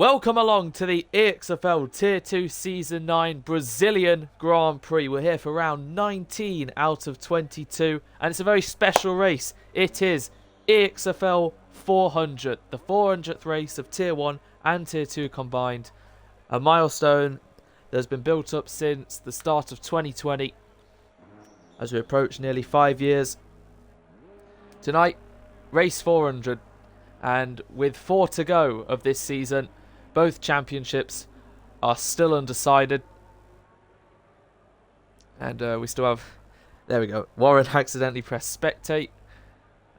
Welcome along to the EXFL Tier 2 Season 9 Brazilian Grand Prix. We're here for round 19 out of 22, and it's a very special race. It is EXFL 400, the 400th race of Tier 1 and Tier 2 combined. A milestone that has been built up since the start of 2020, as we approach nearly 5 years. Tonight, race 400, and with 4 to go of this season, both championships are still undecided. And we still have... There we go. Warren accidentally pressed spectate.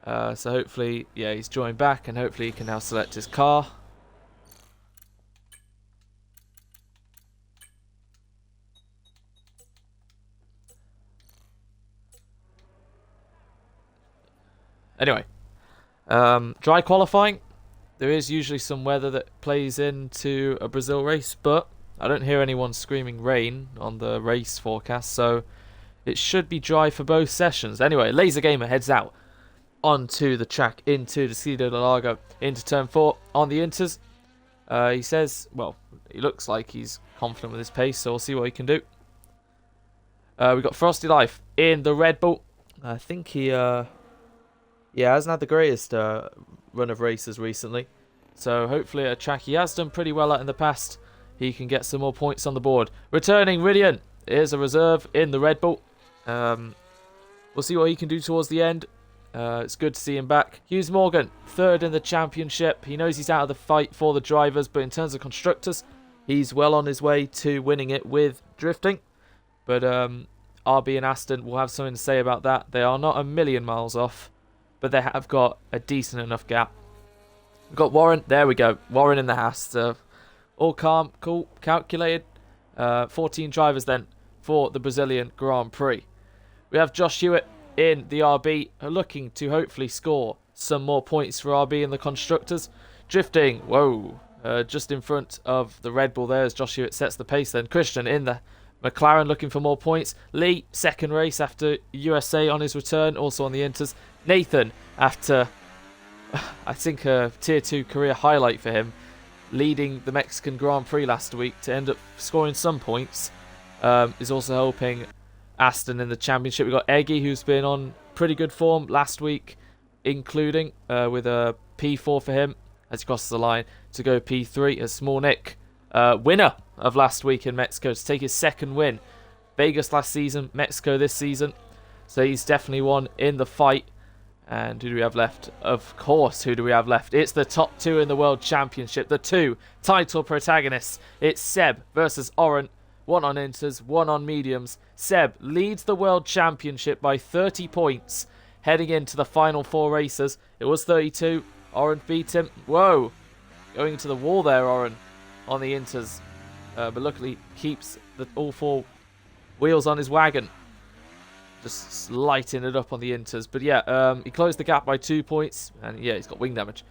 So hopefully, yeah, he's joined back. And hopefully he can now select his car. Anyway. Dry qualifying. There is usually some weather that plays into a Brazil race, but I don't hear anyone screaming rain on the race forecast, so it should be dry for both sessions. Anyway, Laser Gamer heads out onto the track, into the Ciudad del Lago, into turn 4 on the Inters. He says, well, he looks like he's confident with his pace, so we'll see what he can do. We've got Frosty Life in the Red Bull. I think he hasn't had the greatest run of races recently. So hopefully a track he has done pretty well at in the past, he can get some more points on the board. Returning Ridian is a reserve in the Red Bull. We'll see what he can do towards the end. It's good to see him back. Hughes Morgan, third in the championship. He knows he's out of the fight for the drivers, but in terms of constructors, he's well on his way to winning it with drifting. But RB and Aston will have something to say about that. They are not a million miles off, but they have got a decent enough gap. We've got Warren. There we go. Warren in the house. All calm, cool, calculated. 14 drivers then for the Brazilian Grand Prix. We have Josh Hewitt in the RB, looking to hopefully score some more points for RB in the constructors. Drifting, whoa, just in front of the Red Bull there as Josh Hewitt sets the pace then. Christian in the McLaren looking for more points. Lee, second race after USA on his return, also on the Inters. Nathan, after, I think, a Tier 2 career highlight for him, leading the Mexican Grand Prix last week to end up scoring some points, is also helping Aston in the championship. We've got Eggy, who's been on pretty good form last week, including with a P4 for him as he crosses the line to go P3 as Small Nick. Winner of last week in Mexico to take his second win. Vegas last season, Mexico this season. So he's definitely one in the fight. And who do we have left? Of course, who do we have left? It's the top 2 in the World Championship. The 2 title protagonists. It's Seb versus Oren. 1 on Inters, 1 on mediums. Seb leads the World Championship by 30 points. Heading into the final 4 races. It was 32. Oren beat him. Whoa. Going to the wall there, Oren, on the Inters. But luckily keeps all 4 wheels on his wagon. Just lighting it up on the Inters. But yeah, he closed the gap by 2 points. And yeah, he's got wing damage.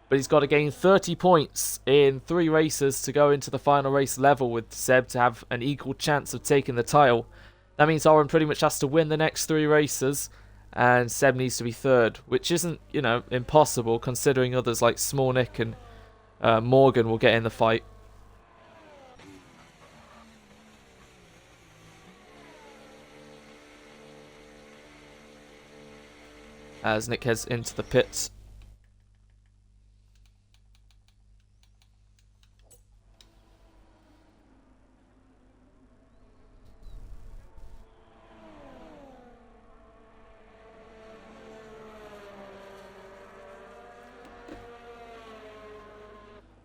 But he's got to gain 30 points in 3 races to go into the final race level with Seb to have an equal chance of taking the title. That means Oren pretty much has to win the next 3 races. And Seb needs to be third. Which isn't, you know, impossible considering others like Small Nick and Morgan will get in the fight. As Nick heads into the pits.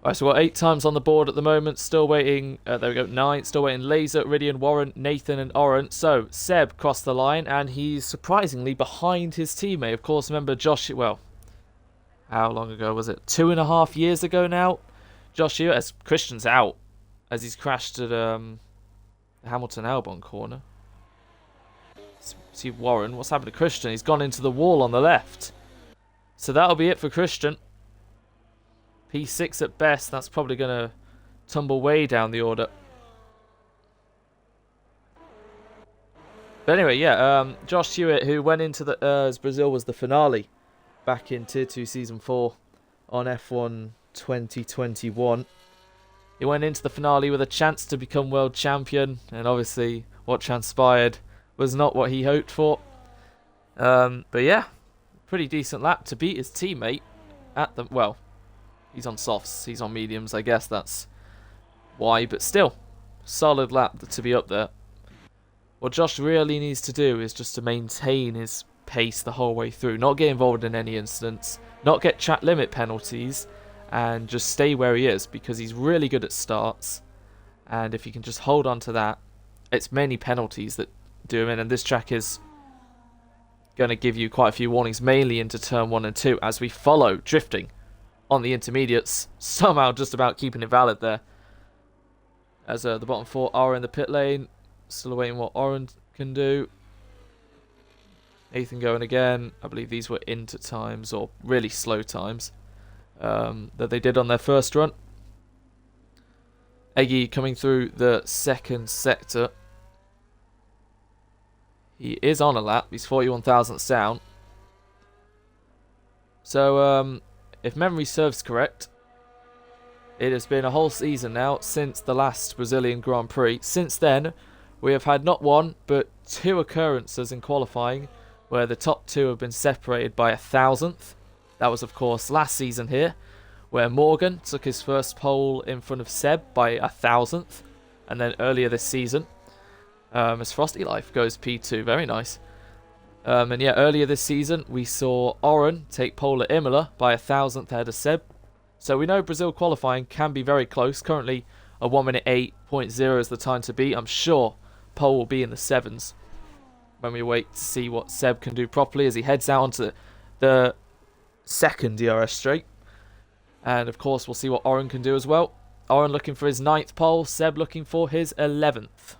Alright, so we're 8 times on the board at the moment. Still waiting. There we go. 9. Still waiting. Laser, Ridian, Warren, Nathan, and Oren. So Seb crossed the line, and he's surprisingly behind his teammate. Of course, remember Josh. Well, how long ago was it? 2.5 years ago now. Josh Hewitt, as Christian's out, as he's crashed at Hamilton Albon corner. See Warren. What's happened to Christian? He's gone into the wall on the left. So that'll be it for Christian. P6 at best. That's probably going to tumble way down the order. But anyway, yeah, Josh Hewitt, who went into the as Brazil was the finale back in Tier 2 Season 4 on F1 2021. He went into the finale with a chance to become world champion, and obviously what transpired was not what he hoped for. But yeah, pretty decent lap to beat his teammate at the... Well, he's on softs, he's on mediums, I guess that's why, but still, solid lap to be up there. What Josh really needs to do is just to maintain his pace the whole way through, not get involved in any incidents, not get track limit penalties, and just stay where he is, because he's really good at starts, and if he can just hold on to that, it's many penalties that do him in, and this track is going to give you quite a few warnings, mainly into turn 1 and 2, as we follow drifting on the intermediates, somehow just about keeping it valid there. As the bottom 4 are in the pit lane, still awaiting what Oren can do. Nathan going again. I believe these were into times, or really slow times, that they did on their first run. Eggy coming through the second sector. He is on a lap. He's 41 thousandths down. So, if memory serves correct, it has been a whole season now since the last Brazilian Grand Prix. Since then, we have had not one, but 2 occurrences in qualifying where the top 2 have been separated by 1,000th. That was, of course, last season here, where Morgan took his first pole in front of Seb by 1,000th. And then earlier this season, as Frosty Life goes P2, very nice. And yeah, earlier this season, we saw Oren take pole at Imola by 1,000th ahead of Seb. So we know Brazil qualifying can be very close. Currently, a 1minute 8.0 is the time to beat. I'm sure pole will be in the 7s when we wait to see what Seb can do properly as he heads out onto the second DRS straight. And of course, we'll see what Oren can do as well. Oren looking for his 9th pole, Seb looking for his 11th.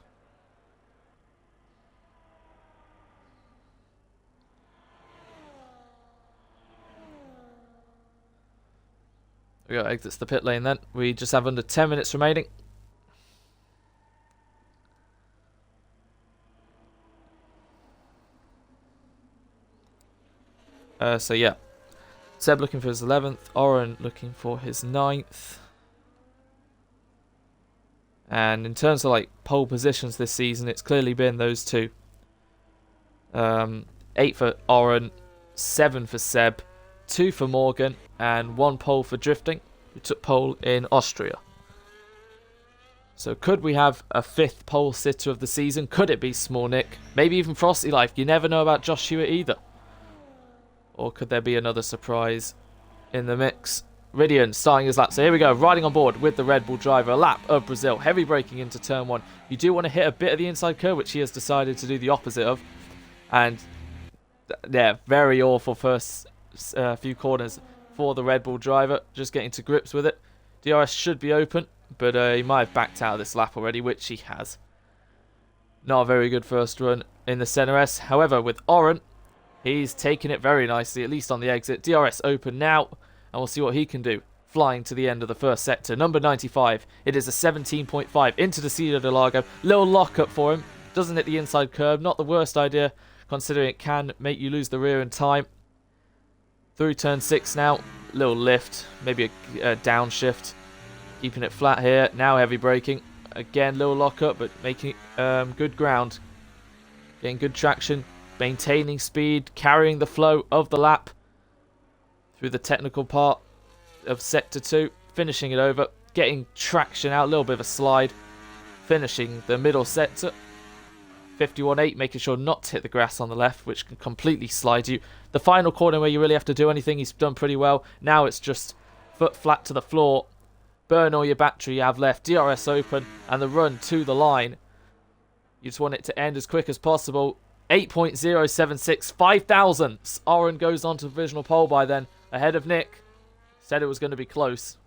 We got exits the pit lane then. We just have under 10 minutes remaining. So yeah, Seb looking for his 11th, Oren looking for his 9th. And in terms of like pole positions this season, it's clearly been those 2. 8 for Oren, 7 for Seb, 2 for Morgan, and 1 pole for drifting, who took pole in Austria. So could we have a 5th pole sitter of the season? Could it be Small Nick? Maybe even Frosty Life. You never know about Josh Hewitt either. Or could there be another surprise in the mix? Ridian starting his lap. So here we go, riding on board with the Red Bull driver. A lap of Brazil. Heavy braking into turn 1. You do want to hit a bit of the inside curve, which he has decided to do the opposite of. And yeah, very awful first few corners for the Red Bull driver. Just getting to grips with it. DRS should be open, but he might have backed out of this lap already, which he has. Not a very good first run in the Center S. However, with Oren, he's taking it very nicely, at least on the exit. DRS open now, and we'll see what he can do. Flying to the end of the first sector. Number 95. It is a 17.5 into the Ciudad de Largo. Little lockup for him. Doesn't hit the inside curb. Not the worst idea, considering it can make you lose the rear in time. Through turn 6 now. Little lift. Maybe a downshift. Keeping it flat here. Now heavy braking. Again, little lockup, but making good ground. Getting good traction. Maintaining speed, carrying the flow of the lap through the technical part of Sector 2, finishing it over, getting traction out, a little bit of a slide, finishing the middle sector. 51.8, making sure not to hit the grass on the left, which can completely slide you. The final corner where you really have to do anything, he's done pretty well. Now it's just foot flat to the floor, burn all your battery you have left, DRS open, and the run to the line. You just want it to end as quick as possible. 8.076, 5 thousandths. Oren goes on to provisional pole by then, ahead of Nick. Said it was going to be close.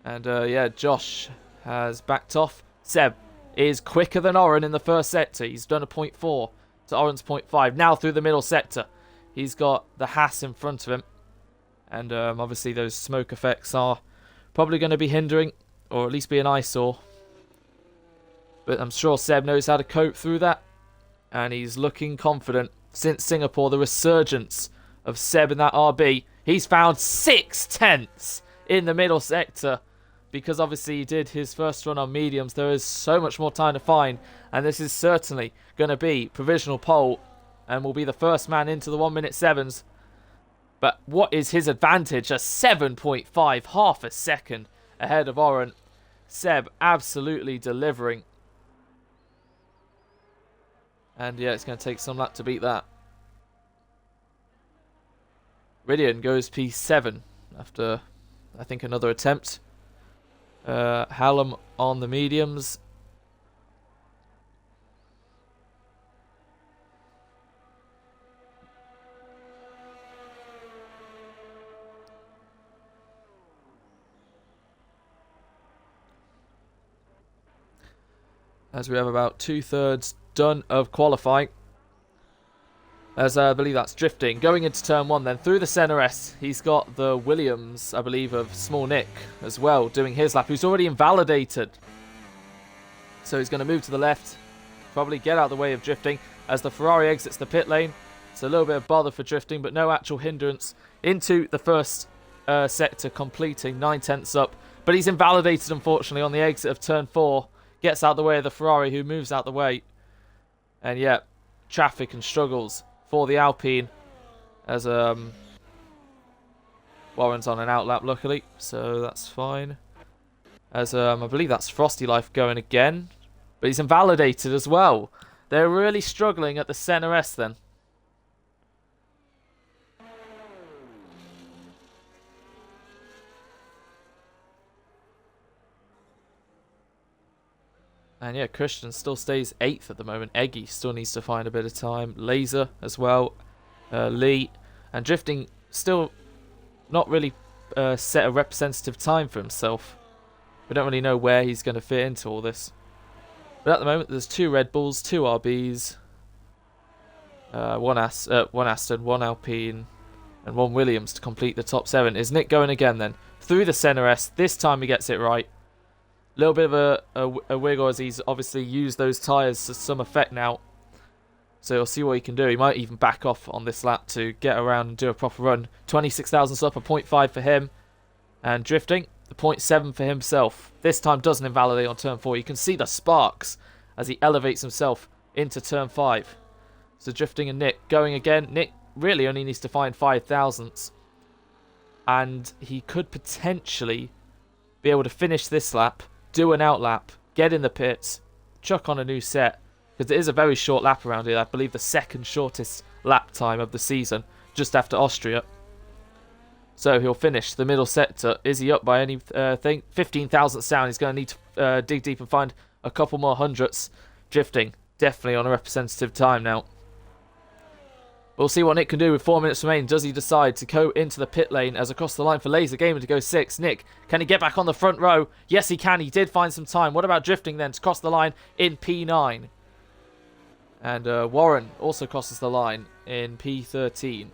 And yeah, Josh has backed off. Seb is quicker than Oren in the first sector. He's done a 0.4 to Oren's 0.5. Now through the middle sector. He's got the Haas in front of him. And obviously those smoke effects are probably going to be hindering, or at least be an eyesore. But I'm sure Seb knows how to cope through that. And he's looking confident. Since Singapore, the resurgence of Seb in that RB. He's found 6 tenths in the middle sector, because obviously he did his first run on mediums. There is so much more time to find, and this is certainly going to be provisional pole and will be the first man into the 1 minute 7s. But what is his advantage? A 7.5, half a second ahead of Oren. Seb absolutely delivering. And yeah, it's going to take some lap to beat that. Ridian goes P7 after, I think, another attempt. Hallam on the mediums. As we have about 2/3 done of qualifying. As I believe that's drifting. Going into turn 1 then, through the centre S. He's got the Williams, I believe, of Small Nick as well, doing his lap, who's already invalidated. So he's going to move to the left, probably get out of the way of drifting. As the Ferrari exits the pit lane, it's a little bit of bother for drifting, but no actual hindrance into the first sector, completing 9/10 up. But he's invalidated, unfortunately, on the exit of turn 4. Gets out the way of the Ferrari, who moves out the way. And yeah, traffic and struggles for the Alpine, as Warren's on an outlap, luckily, so that's fine. As I believe that's Frosty Life going again, but he's invalidated as well. They're really struggling at the centre S then. And yeah, Christian still stays 8th at the moment. Eggy still needs to find a bit of time. Laser as well. Lee. And drifting still not really set a representative time for himself. We don't really know where he's going to fit into all this. But at the moment, there's 2 Red Bulls, 2 RBs, one Aston, 1 Alpine, and 1 Williams to complete the top 7. Is Nick going again then? Through the centre S. This time he gets it right. A little bit of a wiggle, as he's obviously used those tyres to some effect now. So you'll see what he can do. He might even back off on this lap to get around and do a proper run. 26,000 up, a 0.5 for him. And drifting, the 0.7 for himself. This time doesn't invalidate on turn 4. You can see the sparks as he elevates himself into turn 5. So drifting and Nick going again. Nick really only needs to find 5 thousandths. And he could potentially be able to finish this lap, do an outlap, get in the pits, chuck on a new set, because it is a very short lap around here. I believe the second shortest lap time of the season, just after Austria. So he'll finish the middle sector. Is he up by anything? 15 thousandths down. He's going to need to dig deep and find a couple more hundredths. Drifting, definitely on a representative time now. We'll see what Nick can do with 4 minutes remaining. Does he decide to go into the pit lane as across the line for Laser Gamer to go 6? Nick, can he get back on the front row? Yes, he can. He did find some time. What about drifting then to cross the line in P9? And Warren also crosses the line in P13.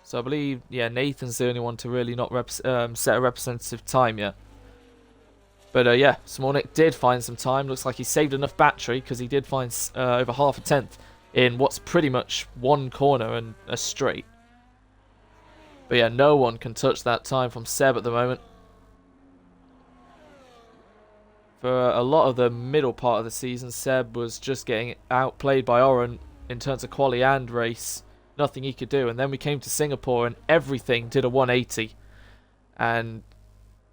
So I believe, yeah, Nathan's the only one to really not set a representative time yet. But yeah, Small Nick did find some time. Looks like he saved enough battery, because he did find over half a tenth in what's pretty much one corner and a straight. But yeah, no one can touch that time from Seb at the moment. For a lot of the middle part of the season, Seb was just getting outplayed by Oren in terms of quali and race. Nothing he could do. And then we came to Singapore and everything did a 180. And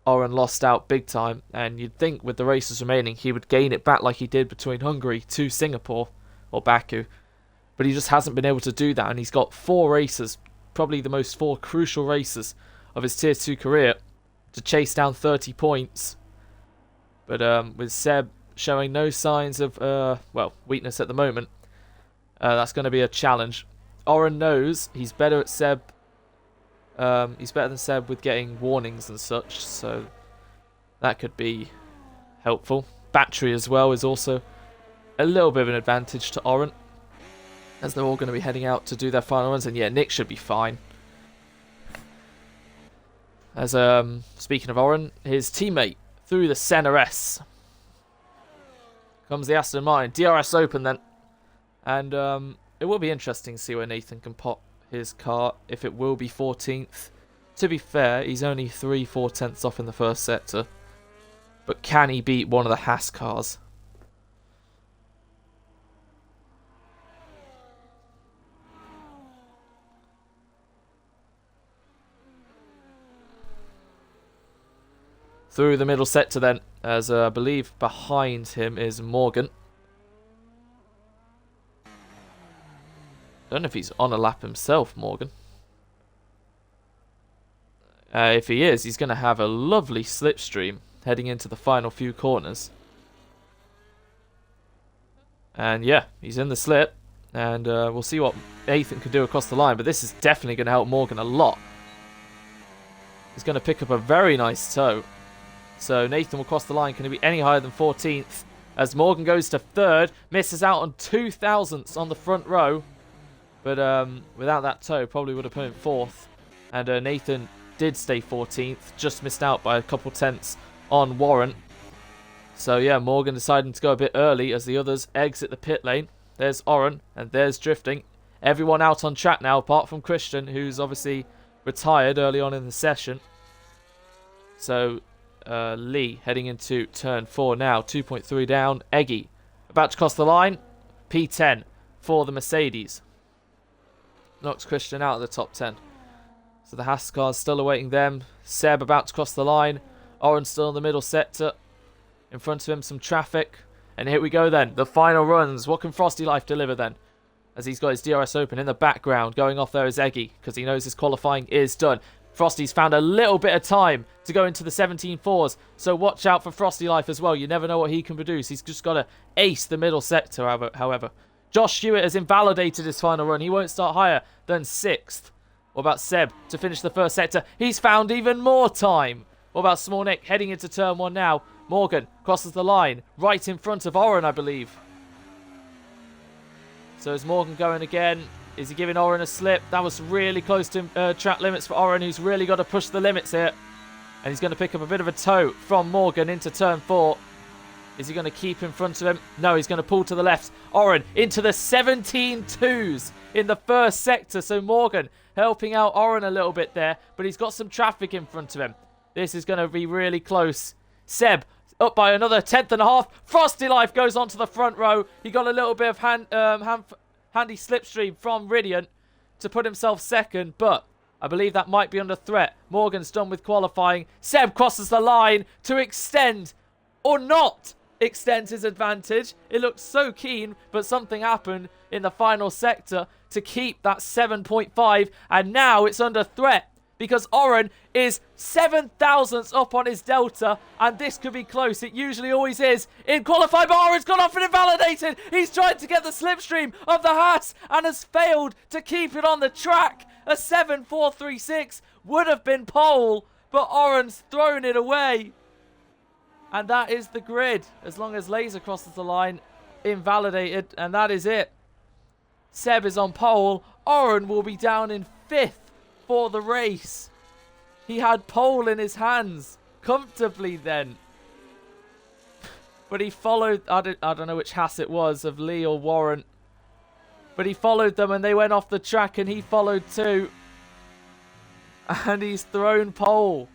Oren lost out big time. And you'd think with the races remaining, he would gain it back like he did between Hungary to Singapore, or Baku. But he just hasn't been able to do that. And he's got 4 races, probably the most 4 crucial races of his Tier 2 career, to chase down 30 points. But with Seb showing no signs of, weakness at the moment, that's going to be a challenge. Oren knows he's better at Seb. He's better than Seb with getting warnings and such, so that could be helpful. Battery as well is also a little bit of an advantage to Oren, as they're all going to be heading out to do their final runs. And yeah, Nick should be fine. As speaking of Oren, his teammate through the centre S comes the Aston Martin DRS Open then, and it will be interesting to see where Nathan can pot his car, if it will be 14th To be fair, he's only 3-4 tenths off in the first sector. But can he beat one of the Haas cars? Through the middle sector then, as I believe behind him is Morgan. Don't know if he's on a lap himself, Morgan. If he is, he's going to have a lovely slipstream heading into the final few corners. And yeah, he's in the slip. And we'll see what Nathan can do across the line. But this is definitely going to help Morgan a lot. He's going to pick up a very nice toe. So Nathan will cross the line. Can he be any higher than 14th? As Morgan goes to 3rd. Misses out on 2 thousandths on the front row. But without that toe, probably would have put him 4th. And Nathan did stay 14th. Just missed out by a couple tenths on Warren. So yeah, Morgan deciding to go a bit early as the others exit the pit lane. There's Oren and there's Drifting. Everyone out on track now apart from Christian, who's obviously retired early on in the session. So Lee heading into turn 4 now. 2.3 down. Eggy about to cross the line. P10 for the Mercedes. Knocks Christian out of the top 10. So the Haas cars still awaiting them. Seb about to cross the line. Oren still in the middle sector. In front of him some traffic. And here we go then. The final runs. What can Frosty Life deliver then? As he's got his DRS open in the background. Going off there is Eggy because he knows his qualifying is done. Frosty's found a little bit of time to go into the 17.4s. So watch out for Frosty Life as well. You never know what he can produce. He's just got to ace the middle sector, however. Josh Hewitt has invalidated his final run. He won't start higher than 6th. What about Seb to finish the first sector? He's found even more time. What about Small Nick heading into turn 1 now? Morgan crosses the line right in front of Oren, I believe. So is Morgan going again? Is he giving Oren a slip? That was really close to track limits for Oren, who's really got to push the limits here. And he's going to pick up a bit of a toe from Morgan into turn 4. Is he going to keep in front of him? No, he's going to pull to the left. Oren into the 17.2s in the first sector. So Morgan helping out Oren a little bit there, but he's got some traffic in front of him. This is going to be really close. Seb up by another 10th.5. Frosty Life goes onto the front row. He got a little bit of handy slipstream from Ridian to put himself 2nd, but I believe that might be under threat. Morgan's done with qualifying. Seb crosses the line to extend or not extend his advantage. It looked so keen, but something happened in the final sector to keep that 7.5, and now it's under threat because Oren is 7 thousandths up on his delta, and this could be close. It usually always is in qualifying, but Oren's gone off and invalidated. He's tried to get the slipstream of the Haas and has failed to keep it on the track. A 7.436 would have been pole, but Oren's thrown it away. And that is the grid. As long as Laser crosses the line, invalidated, and that is it. Seb is on pole. Oren will be down in 5th for the race. He had pole in his hands comfortably then. But he followed, I don't know which Haas it was, of Lee or Warren. But he followed them and they went off the track and he followed too. And he's thrown pole.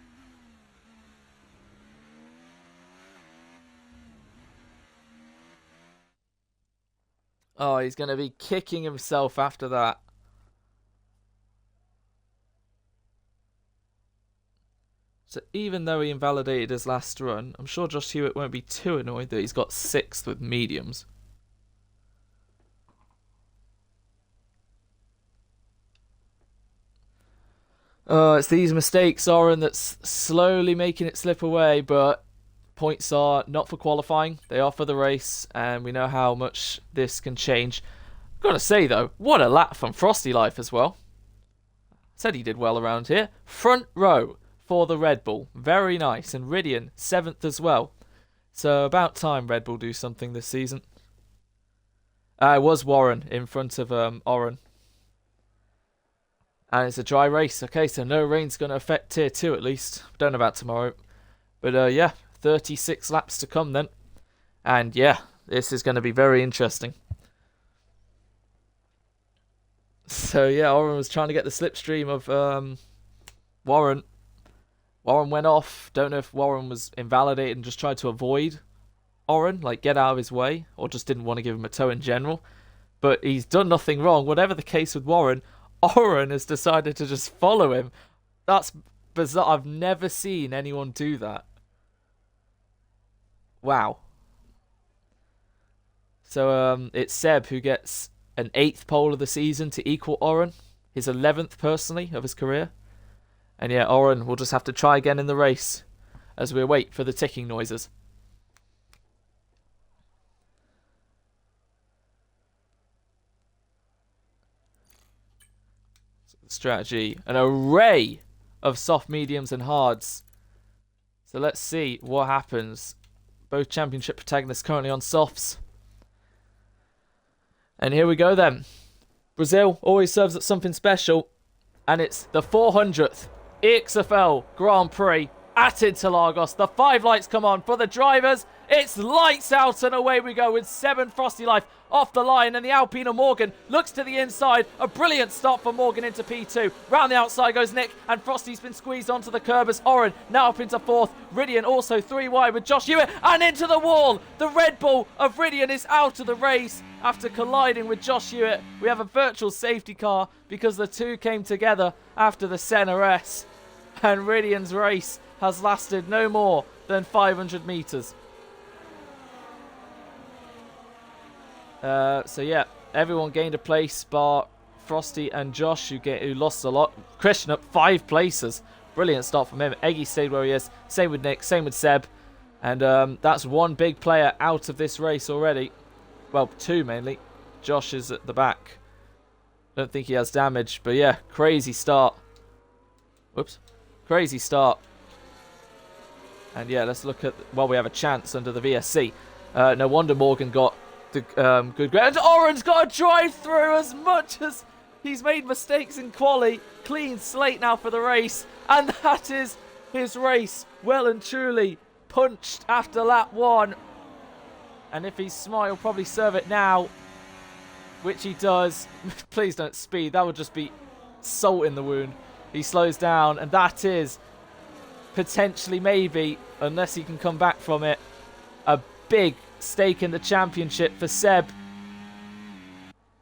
Oh, he's going to be kicking himself after that. So even though he invalidated his last run, I'm sure Josh Hewitt won't be too annoyed that he's got 6th with mediums. Oh, it's these mistakes, Oren, that's slowly making it slip away, but points are not for qualifying, they are for the race, and we know how much this can change. Gotta say though, what a lap from Frosty Life as well. Said he did well around here. Front row for the Red Bull, very nice, and Ridian 7th as well. So about time Red Bull do something this season. It was Warren in front of Oren. And it's a dry race. Okay, so no rain's going to affect Tier 2 at least. Don't know about tomorrow. But yeah, 36 laps to come then. And yeah, this is going to be very interesting. So yeah, Oren was trying to get the slipstream of Warren. Warren went off. Don't know if Warren was invalidated and just tried to avoid Oren, like get out of his way, or just didn't want to give him a tow in general. But he's done nothing wrong. Whatever the case with Warren, Oren has decided to just follow him. That's bizarre. I've never seen anyone do that. Wow. So it's Seb who gets an 8th pole of the season to equal Oren. His 11th personally of his career. And yeah, Oren will just have to try again in the race as we wait for the ticking noises. Strategy, an array of soft, mediums and hards. So let's see what happens. Both championship protagonists currently on softs. And here we go then. Brazil always serves up something special. And it's the 400th EXFL Grand Prix at Interlagos. The 5 lights come on for the drivers. It's lights out and away we go with 7 Frosty Life off the line, and the Alpina Morgan looks to the inside. A brilliant start for Morgan into P2. Round the outside goes Nick, and Frosty's been squeezed onto the curb as Oren now up into 4th. Ridian also 3 wide with Josh Hewitt, and into the wall. The Red Bull of Ridian is out of the race after colliding with Josh Hewitt. We have a virtual safety car because the two came together after the Senna S, and Ridian's race has lasted no more than 500 metres. So yeah, everyone gained a place bar Frosty and Josh who lost a lot. Christian up 5 places. Brilliant start from him. Eggy stayed where he is. Same with Nick, same with Seb. And that's one big player out of this race already. Well, 2 mainly. Josh is at the back. Don't think he has damage, but yeah, crazy start. Whoops. Crazy start. And yeah, let's look at, well, we have a chance under the VSC. No wonder Morgan got the good grade. And Oren's got a drive through. As much as he's made mistakes in quali, clean slate now for the race, and that is his race well and truly punched after lap 1. And if he's smart, he'll probably serve it now, which he does. Please don't speed, that would just be salt in the wound. He slows down, and that is potentially, maybe, unless he can come back from it, a big stake in the championship for Seb,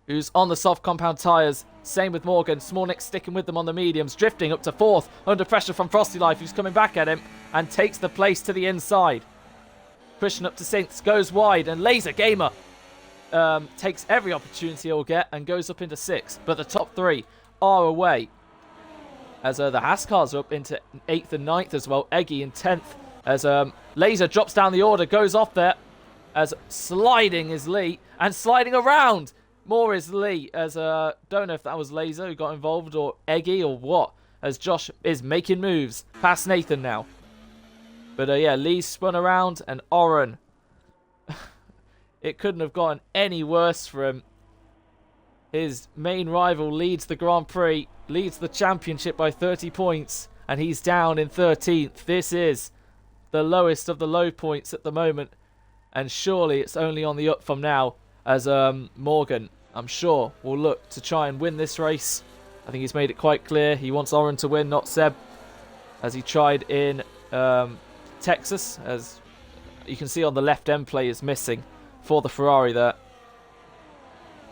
who's on the soft compound tyres. Same with Morgan. Smolnik sticking with them on the mediums, drifting up to 4th under pressure from Frosty Life, who's coming back at him and takes the place to the inside. Christian up to 6th, goes wide, and Laser Gamer takes every opportunity he'll get and goes up into 6th. But the top 3 are away, as the Haas cars are up into 8th and 9th as well. Eggy in 10th, as Laser drops down the order, goes off there, as sliding is Lee, and sliding around more is Lee, as don't know if that was Laser who got involved or Eggy or what, as Josh is making moves past Nathan now. But yeah, Lee spun around, and Oren, it couldn't have gotten any worse for him. His main rival leads the Grand Prix, leads the championship by 30 points, and he's down in 13th. This is the lowest of the low points at the moment, and surely it's only on the up from now, as Morgan, I'm sure, will look to try and win this race. I think he's made it quite clear he wants Oren to win, not Seb, as he tried in Texas. As you can see on the left end play is missing for the Ferrari there.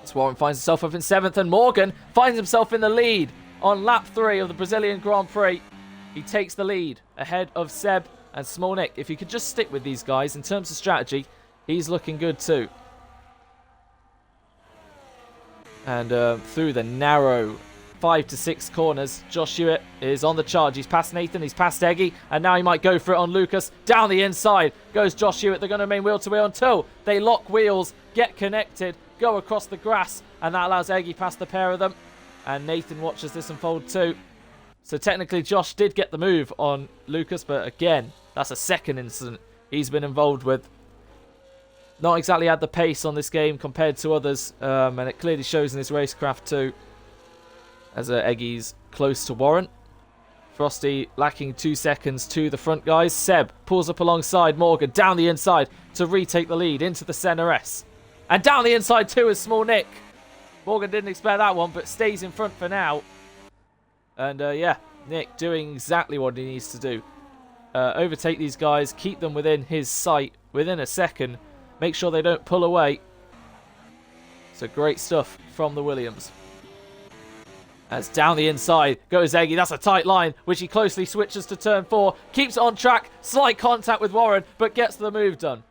So Warren finds himself up in 7th, and Morgan finds himself in the lead on lap 3 of the Brazilian Grand Prix. He takes the lead ahead of Seb and Smolnik. If he could just stick with these guys in terms of strategy, he's looking good too. And through the narrow 5 to 6 corners, Josh Hewitt is on the charge. He's past Nathan, he's past Eggy, and now he might go for it on Lucas. Down the inside goes Josh Hewitt. They're going to remain wheel to wheel until they lock wheels, get connected, go across the grass, and that allows Eggy past the pair of them. And Nathan watches this unfold too. So technically Josh did get the move on Lucas, but again, that's a second incident he's been involved with. Not exactly had the pace on this game compared to others, and it clearly shows in his racecraft too, as Eggy's close to Warren. Frosty lacking 2 seconds to the front guys. Seb pulls up alongside Morgan, down the inside to retake the lead into the Senna S. And down the inside too is Smolnik. Morgan didn't expect that one, but stays in front for now. And yeah, Nick doing exactly what he needs to do. Overtake these guys, keep them within his sight within a second, make sure they don't pull away. So great stuff from the Williams. As down the inside goes Eggy. That's a tight line, which he closely switches to turn 4. Keeps it on track. Slight contact with Warren, but gets the move done.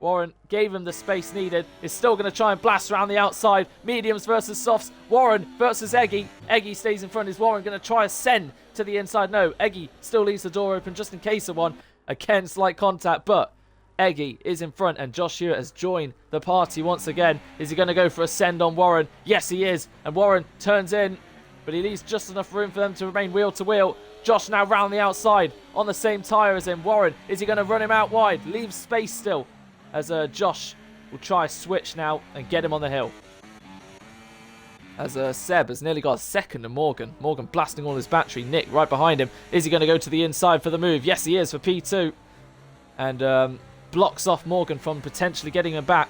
Warren gave him the space needed. Is still going to try and blast around the outside. Mediums versus softs. Warren versus Eggy. Eggy stays in front. Is Warren going to try a send to the inside? No. Eggy still leaves the door open just in case of one. Again, slight contact, but Eggy is in front, and Josh Hewitt has joined the party once again. Is he going to go for a send on Warren? Yes, he is. And Warren turns in, but he leaves just enough room for them to remain wheel to wheel. Josh now round the outside on the same tyre as him. Warren, is he going to run him out wide? Leaves space still, as Josh will try a switch now and get him on the hill. As Seb has nearly got a second to Morgan. Morgan blasting all his battery. Nick right behind him. Is he going to go to the inside for the move? Yes, he is for P2. And blocks off Morgan from potentially getting him back.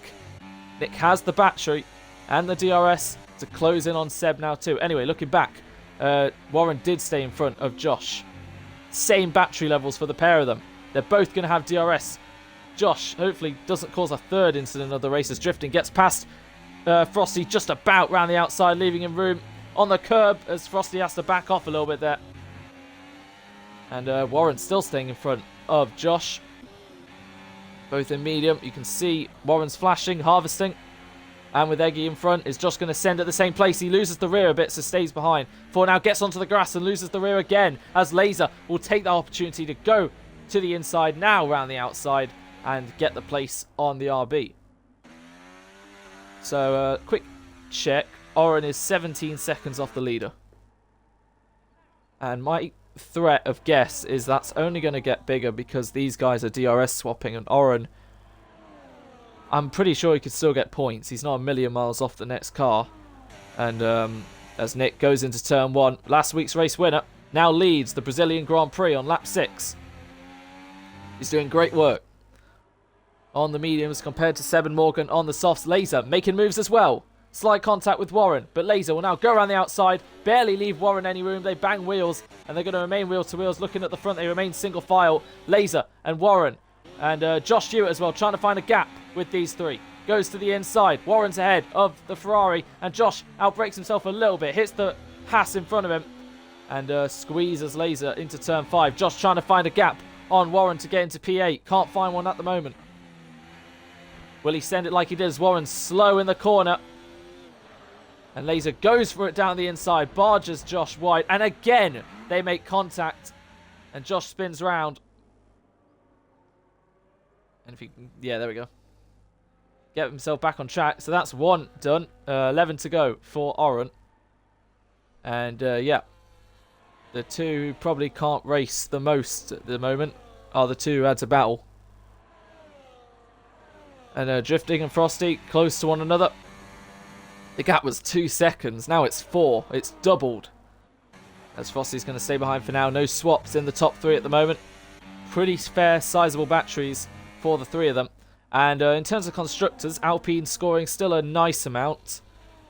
Nick has the battery and the DRS to close in on Seb now too. Anyway, looking back, Warren did stay in front of Josh. Same battery levels for the pair of them. They're both going to have DRS. Josh hopefully doesn't cause a third incident of the race as drifting. Gets past Frosty just about round the outside, leaving him room on the curb as Frosty has to back off a little bit there. And Warren still staying in front of Josh. Both in medium. You can see Warren's flashing, harvesting. And with Eggy in front, is Josh going to send at the same place? He loses the rear a bit, so stays behind. For now, gets onto the grass and loses the rear again, as Laser will take the opportunity to go to the inside now round the outside and get the place on the RB. So, quick check. Oren is 17 seconds off the leader. And my threat of guess is that's only going to get bigger because these guys are DRS swapping, and Oren, I'm pretty sure he could still get points. He's not a million miles off the next car. And as Nick goes into turn 1, last week's race winner now leads the Brazilian Grand Prix on lap 6. He's doing great work on the mediums compared to Seb and Morgan on the softs. Laser making moves as well. Slight contact with Warren, but Laser will now go around the outside, barely leave Warren any room. They bang wheels, and they're going to remain wheel to wheels. Looking at the front, they remain single file. Laser and Warren and Josh Hewitt as well, trying to find a gap with these three. Goes to the inside. Warren's ahead of the Ferrari, and Josh outbrakes himself a little bit. Hits the Haas in front of him, and squeezes Laser into turn 5. Josh trying to find a gap on Warren to get into P8. Can't find one at the moment. Will he send it like he did as Warren's slow in the corner? And Laser goes for it down the inside. Barges Josh wide. And again, they make contact. And Josh spins round. And if he can, yeah, there we go. Get himself back on track. So that's one done. 11 to go for Oren. And yeah, the two who probably can't race the most at the moment are the two who had to battle. And Drifting and Frosty close to one another. The gap was 2 seconds. Now it's 4. It's doubled. As Frosty's going to stay behind for now. No swaps in the top 3 at the moment. Pretty fair, sizable batteries for the 3 of them. And in terms of constructors, Alpine scoring still a nice amount.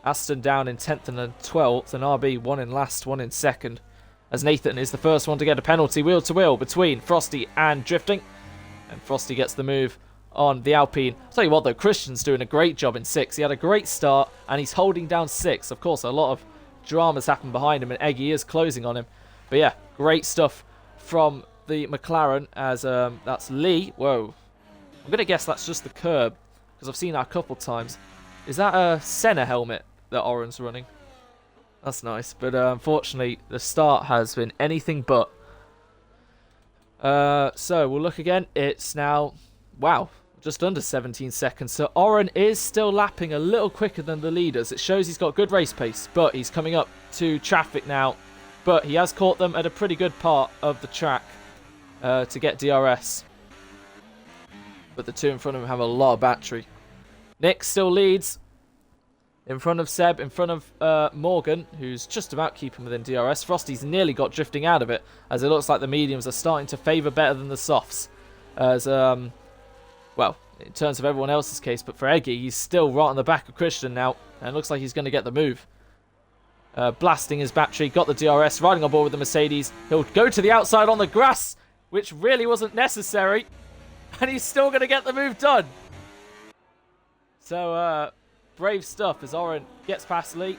Aston down in 10th and 12th. And RB 1 in last, 1 in second. As Nathan is the first one to get a penalty wheel to wheel between Frosty and Drifting. And Frosty gets the move on the Alpine. I'll tell you what though, Christian's doing a great job in 6. He had a great start and he's holding down 6. Of course, a lot of dramas happen behind him and Eggy is closing on him. But yeah, great stuff from the McLaren as that's Lee. Whoa. I'm going to guess that's just the curb because I've seen that a couple times. Is that a Senna helmet that Oren's running? That's nice. But unfortunately, the start has been anything but. So we'll look again. It's now, wow, just under 17 seconds. So Oren is still lapping a little quicker than the leaders. It shows he's got good race pace, but he's coming up to traffic now. But he has caught them at a pretty good part of the track to get DRS. But the two in front of him have a lot of battery. Nick still leads in front of Seb, in front of Morgan, who's just about keeping within DRS. Frosty's nearly got Drifting out of it, as it looks like the mediums are starting to favour better than the softs. As well, in terms of everyone else's case, but for Eggy, he's still right on the back of Christian now, and it looks like he's going to get the move. blasting his battery, got the DRS, riding on board with the Mercedes. He'll go to the outside on the grass, which really wasn't necessary. And he's still going to get the move done. So, brave stuff as Oren gets past Lee.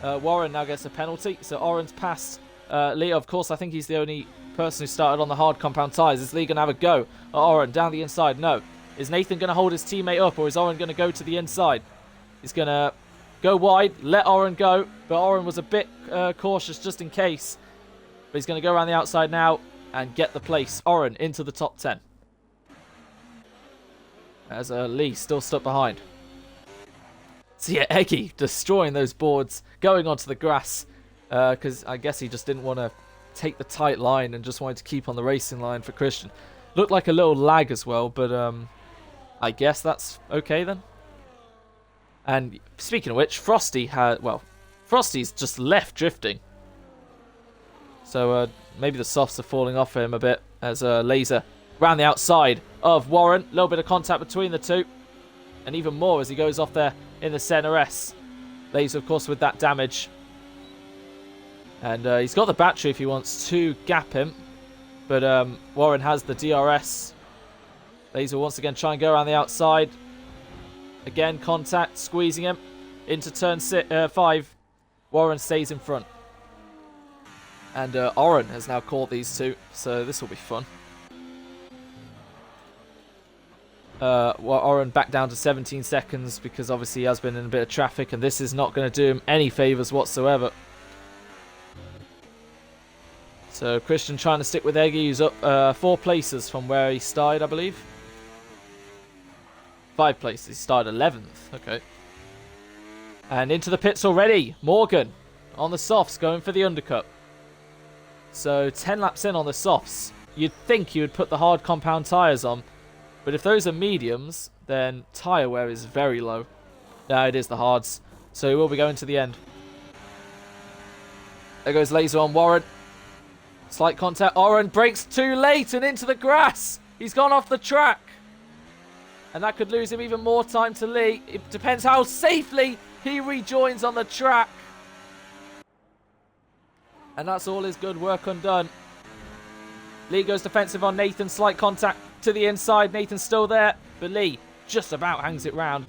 Warren now gets a penalty. So, Oren's past Lee. Of course, I think he's the only person who started on the hard compound tyres. Is Lee going to have a go at Oren down the inside? No. Is Nathan going to hold his teammate up, or is Oren going to go to the inside? He's going to go wide, let Oren go. But Oren was a bit cautious just in case. But he's going to go around the outside now and get the place. Oren into the top 10. As Lee still stuck behind. So yeah, Eggy destroying those boards, going onto the grass. Because I guess he just didn't want to take the tight line and just wanted to keep on the racing line for Christian. Looked like a little lag as well, but I guess that's okay then. And speaking of which, Frosty's just left drifting. So maybe the softs are falling off him a bit as Laser round the outside of Warren. A little bit of contact between the two. And even more as he goes off there in the center S. Laser, of course, with that damage. And he's got the battery if he wants to gap him. But Warren has the DRS. Laser once again try and go around the outside. Again, contact, squeezing him into turn 5. Warren stays in front. And Oren has now caught these two, so this will be fun. Oren back down to 17 seconds because obviously he has been in a bit of traffic, and this is not going to do him any favours whatsoever. So Christian trying to stick with Eggy, who's up 4 places from where he started, I believe. 5 places. He started 11th. Okay. And into the pits already. Morgan on the softs going for the undercut. So 10 laps in on the softs. You'd think you would put the hard compound tyres on. But if those are mediums, then tyre wear is very low. No, it is the hards. So he will be going to the end. There goes Laser on Warren. Slight contact. Oren breaks too late and into the grass. He's gone off the track. And that could lose him even more time to Lee. It depends how safely he rejoins on the track. And that's all his good work undone. Lee goes defensive on Nathan. Slight contact to the inside. Nathan's still there. But Lee just about hangs it round.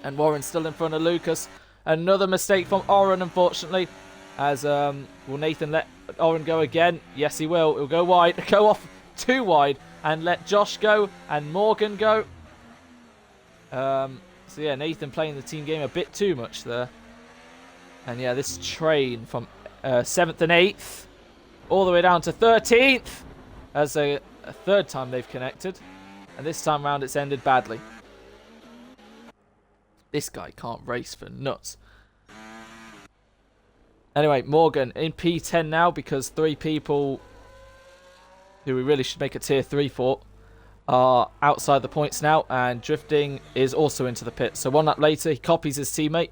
And Warren's still in front of Lucas. Another mistake from Oren, unfortunately. As, will Nathan let Oren go again? Yes, he will. He'll go wide. Go off too wide. And let Josh go. And Morgan go. So, yeah, Nathan playing the team game a bit too much there. And, yeah, this train from 7th and 8th. All the way down to 13th. As a third time they've connected. And this time round it's ended badly. This guy can't race for nuts. Anyway, Morgan in P10 now because 3 people who we really should make a tier 3 for are outside the points now, and drifting is also into the pit. So 1 lap later, he copies his teammate.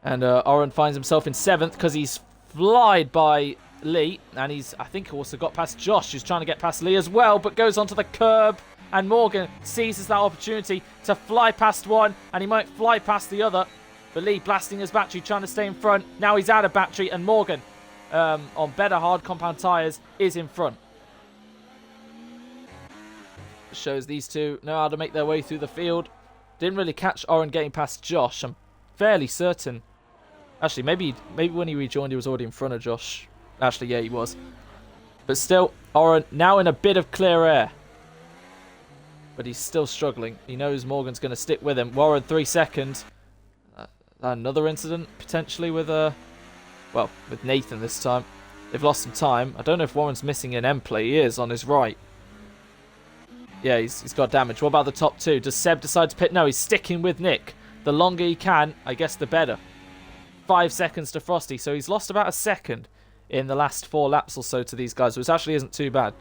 And Oren finds himself in 7th because he's flied by Lee, and he's, I think, also got past Josh, who's trying to get past Lee as well, but goes onto the curb. And Morgan seizes that opportunity to fly past one, and he might fly past the other. But Lee blasting his battery, trying to stay in front. Now he's out of battery, and Morgan, on better hard compound tyres, is in front. Shows these two know how to make their way through the field. Didn't really catch Oren getting past Josh. I'm fairly certain. Actually, maybe when he rejoined, he was already in front of Josh. Actually, yeah, he was. But still, Oren now in a bit of clear air. But he's still struggling. He knows Morgan's going to stick with him. Warren, 3 seconds. Another incident, potentially, with with Nathan this time. They've lost some time. I don't know if Warren's missing an M play. He is on his right. Yeah, he's got damage. What about the top 2? Does Seb decide to pit? No, he's sticking with Nick. The longer he can, I guess the better. 5 seconds to Frosty. So he's lost about a second in the last 4 laps or so to these guys, which actually isn't too bad.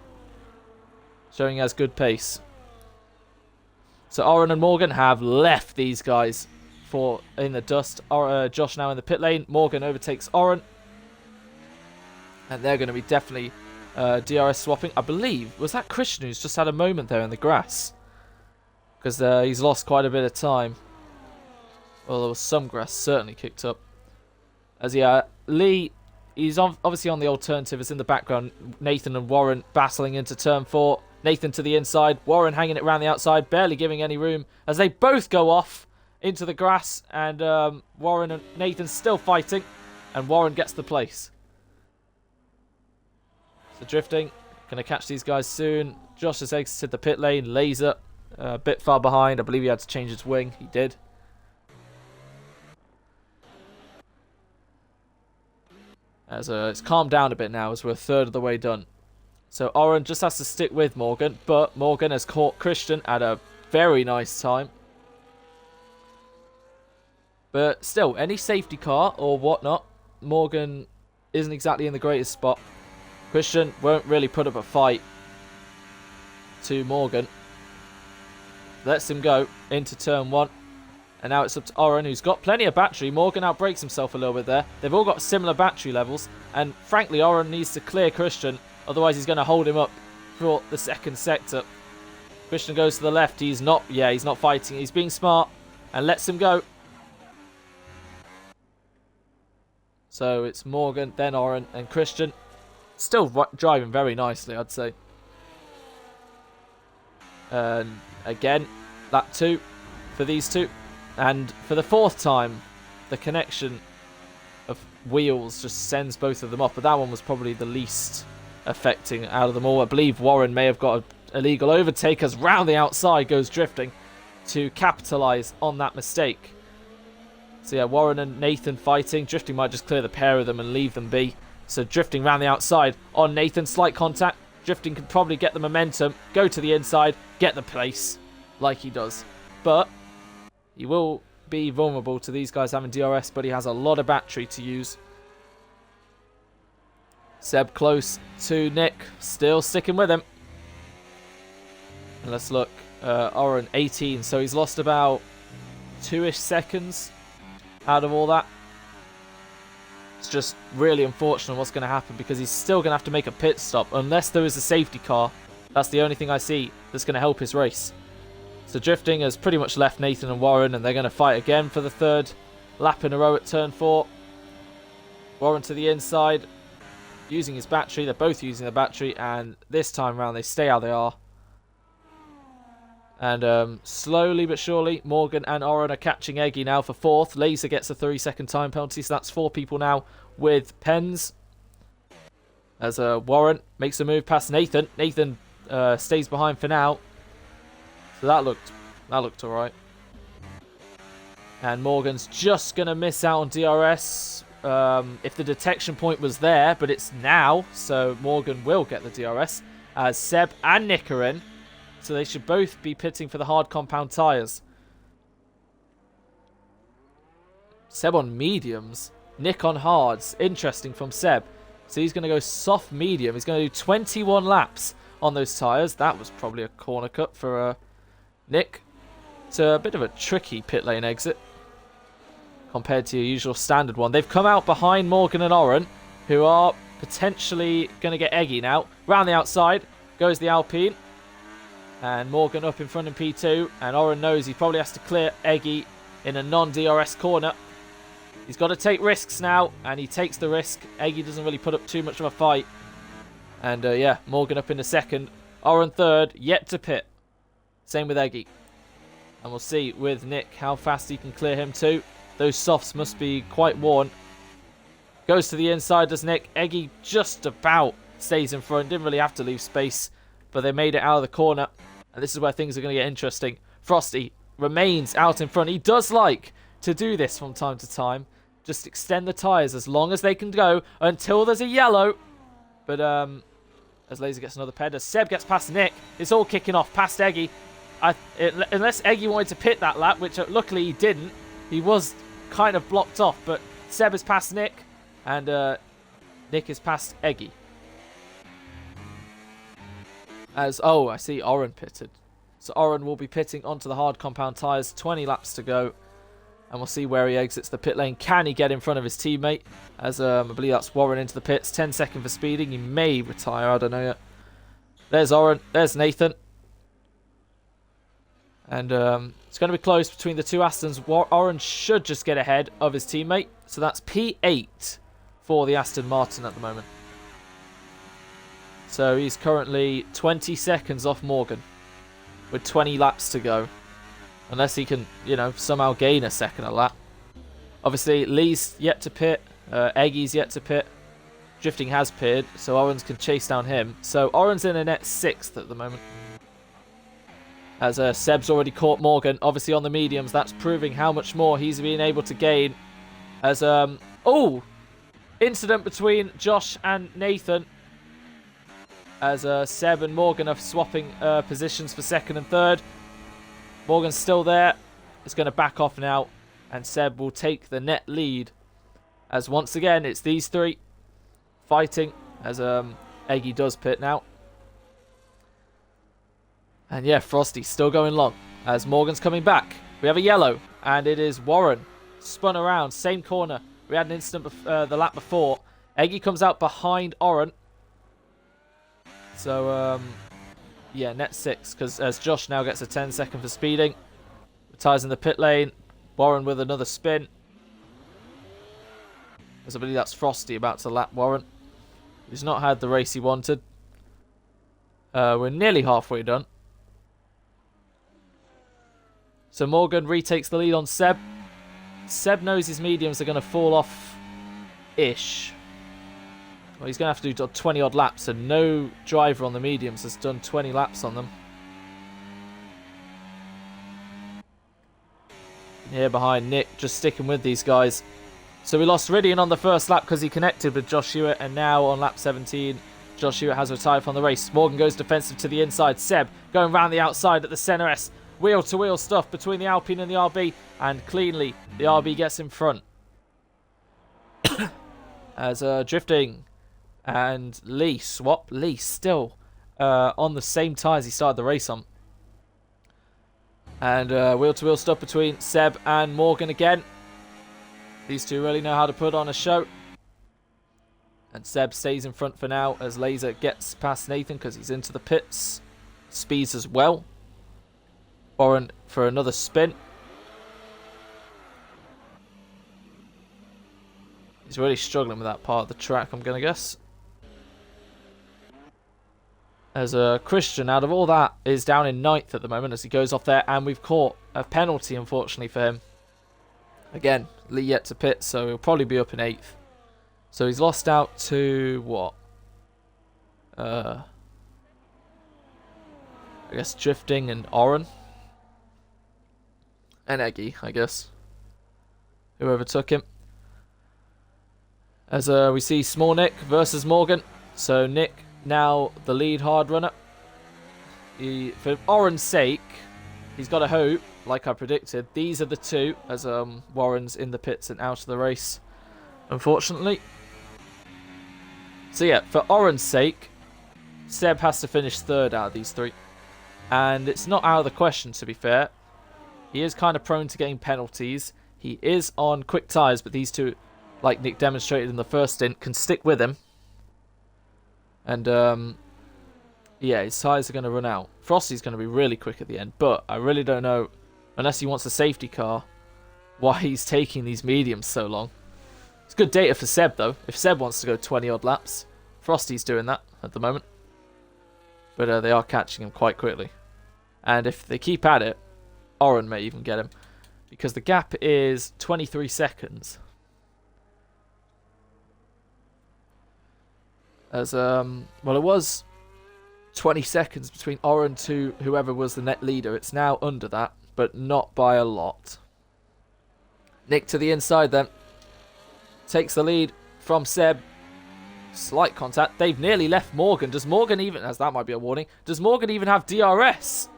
Showing he has good pace. So Oren and Morgan have left these guys in the dust. Josh now in the pit lane. Morgan overtakes Oren. And they're going to be definitely DRS swapping. I believe, was that Christian who's just had a moment there in the grass? Because he's lost quite a bit of time. Well, there was some grass certainly kicked up. As Lee, he's obviously on the alternative. Is in the background. Nathan and Warren battling into turn 4. Nathan to the inside. Warren hanging it around the outside, barely giving any room as they both go off into the grass. And Warren and Nathan still fighting. And Warren gets the place. So drifting. Going to catch these guys soon. Josh has exited the pit lane. Laser a bit far behind. I believe he had to change his wing. He did. As it's calmed down a bit now as we're a third of the way done. So Oren just has to stick with Morgan. But Morgan has caught Christian at a very nice time. But still, any safety car or whatnot, Morgan isn't exactly in the greatest spot. Christian won't really put up a fight to Morgan. Lets him go into turn 1. And now it's up to Oren, who's got plenty of battery. Morgan outbrakes himself a little bit there. They've all got similar battery levels. And frankly, Oren needs to clear Christian. Otherwise, he's going to hold him up for the second sector. Christian goes to the left. He's not fighting. He's being smart and lets him go. So it's Morgan, then Oren, and Christian. Still driving very nicely, I'd say. And again, lap 2 for these two. And for the 4th time, the connection of wheels just sends both of them off. But that one was probably the least affecting out of them all. I believe Warren may have got an illegal overtake as round the outside goes drifting to capitalise on that mistake. So yeah, Warren and Nathan fighting. Drifting might just clear the pair of them and leave them be. So drifting round the outside on Nathan. Slight contact. Drifting can probably get the momentum, go to the inside, get the place like he does. But he will be vulnerable to these guys having DRS, but he has a lot of battery to use. Seb close to Nick, still sticking with him. And let's look, Oren 18, so he's lost about 2-ish seconds out of all that. It's just really unfortunate what's going to happen because he's still going to have to make a pit stop unless there is a safety car. That's the only thing I see that's going to help his race. So drifting has pretty much left Nathan and Warren, and they're going to fight again for the 3rd lap in a row at turn 4. Warren to the inside, using his battery. They're both using the battery, and this time around they stay how they are. And slowly but surely, Morgan and Oren are catching Eggy now for 4th. Laser gets a 3-second time penalty, so that's 4 people now with pens. As Warren makes a move past Nathan. Nathan stays behind for now. So that looked alright. And Morgan's just going to miss out on DRS. If the detection point was there, but it's now, so Morgan will get the DRS. As Seb and Nick are in. So they should both be pitting for the hard compound tyres. Seb on mediums. Nick on hards. Interesting from Seb. So he's going to go soft medium. He's going to do 21 laps on those tyres. That was probably a corner cut for Nick. It's a bit of a tricky pit lane exit compared to your usual standard one. They've come out behind Morgan and Oren, who are potentially going to get Eggy now. Round the outside goes the Alpine. And Morgan up in front in P2. And Oren knows he probably has to clear Eggy in a non-DRS corner. He's got to take risks now. And he takes the risk. Eggy doesn't really put up too much of a fight. And yeah, Morgan up in the 2nd. Oren 3rd. Yet to pit. Same with Eggy. And we'll see with Nick how fast he can clear him too. Those softs must be quite worn. Goes to the inside, does Nick. Eggy just about stays in front. Didn't really have to leave space. But they made it out of the corner. And this is where things are going to get interesting. Frosty remains out in front. He does like to do this from time to time. Just extend the tyres as long as they can go until there's a yellow. But as Laser gets another ped, as Seb gets past Nick, it's all kicking off past Eggy. Unless Eggy wanted to pit that lap, which luckily he didn't. He was kind of blocked off. But Seb is past Nick. And Nick is past Eggy. Oh, I see Oren pitted. So Oren will be pitting onto the hard compound tyres. 20 laps to go. And we'll see where he exits the pit lane. Can he get in front of his teammate? As I believe that's Warren into the pits. 10 seconds for speeding. He may retire. I don't know yet. There's Oren. There's Nathan. And it's going to be close between the two Astons. Orange should just get ahead of his teammate. So that's P8 for the Aston Martin at the moment. So he's currently 20 seconds off Morgan with 20 laps to go. Unless he can, you know, somehow gain a second a lap. Obviously, Lee's yet to pit. Eggy's yet to pit. Drifting has pitted, so Orange can chase down him. So Orange in a net 6th at the moment. As Seb's already caught Morgan, obviously on the mediums. That's proving how much more he's been able to gain. As, incident between Josh and Nathan. As Seb and Morgan are swapping positions for second and third. Morgan's still there. It's going to back off now. And Seb will take the net lead. As once again, it's these three fighting. As Eggy does pit now. And yeah, Frosty's still going long. As Morgan's coming back. We have a yellow. And it is Warren. Spun around. Same corner. We had an incident the lap before. Eggy comes out behind Oren. So, yeah, net 6. Because as Josh now gets a 10-second for speeding. Tyres in the pit lane. Warren with another spin. As I believe that's Frosty about to lap Warren. He's not had the race he wanted. We're nearly halfway done. So Morgan retakes the lead on Seb. Seb knows his mediums are going to fall off-ish. Well, he's going to have to do 20-odd laps, and no driver on the mediums has done 20 laps on them. Here behind Nick, just sticking with these guys. So we lost Ridian on the first lap because he connected with Josh Hewitt, and now on lap 17, Josh Hewitt has retired from the race. Morgan goes defensive to the inside. Seb going round the outside at the centre S. Wheel-to-wheel stuff between the Alpine and the RB, and cleanly the RB gets in front. As drifting and Lee swap. Lee still on the same tyres he started the race on. And wheel-to-wheel stuff between Seb and Morgan again. These two really know how to put on a show. And Seb stays in front for now as Laser gets past Nathan because he's into the pits. Speeds as well. Warren for another spin. He's really struggling with that part of the track, I'm going to guess. As Christian, out of all that, is down in 9th at the moment as he goes off there. And we've caught a penalty, unfortunately, for him. Again, Lee yet to pit, so he'll probably be up in 8th. So he's lost out to, what? I guess Drifting and Oren. And Eggy, I guess. Whoever took him. As we see Small Nick versus Morgan. So Nick now the lead hard runner. For Oren's sake, he's got to hope, like I predicted. These are the two, as Warren's in the pits and out of the race, unfortunately. So yeah, for Oren's sake, Seb has to finish 3rd out of these 3. And it's not out of the question, to be fair. He is kind of prone to getting penalties. He is on quick tyres, but these two, like Nick demonstrated in the first stint, can stick with him. And, yeah, his tyres are going to run out. Frosty's going to be really quick at the end, but I really don't know, unless he wants a safety car, why he's taking these mediums so long. It's good data for Seb, though. If Seb wants to go 20-odd laps, Frosty's doing that at the moment. But they are catching him quite quickly. And if they keep at it, Oren may even get him. Because the gap is 23 seconds. As, well, it was 20 seconds between Oren to whoever was the net leader. It's now under that, but not by a lot. Nick to the inside then. Takes the lead from Seb. Slight contact. They've nearly left Morgan. Does Morgan even, as that might be a warning, does Morgan even have DRS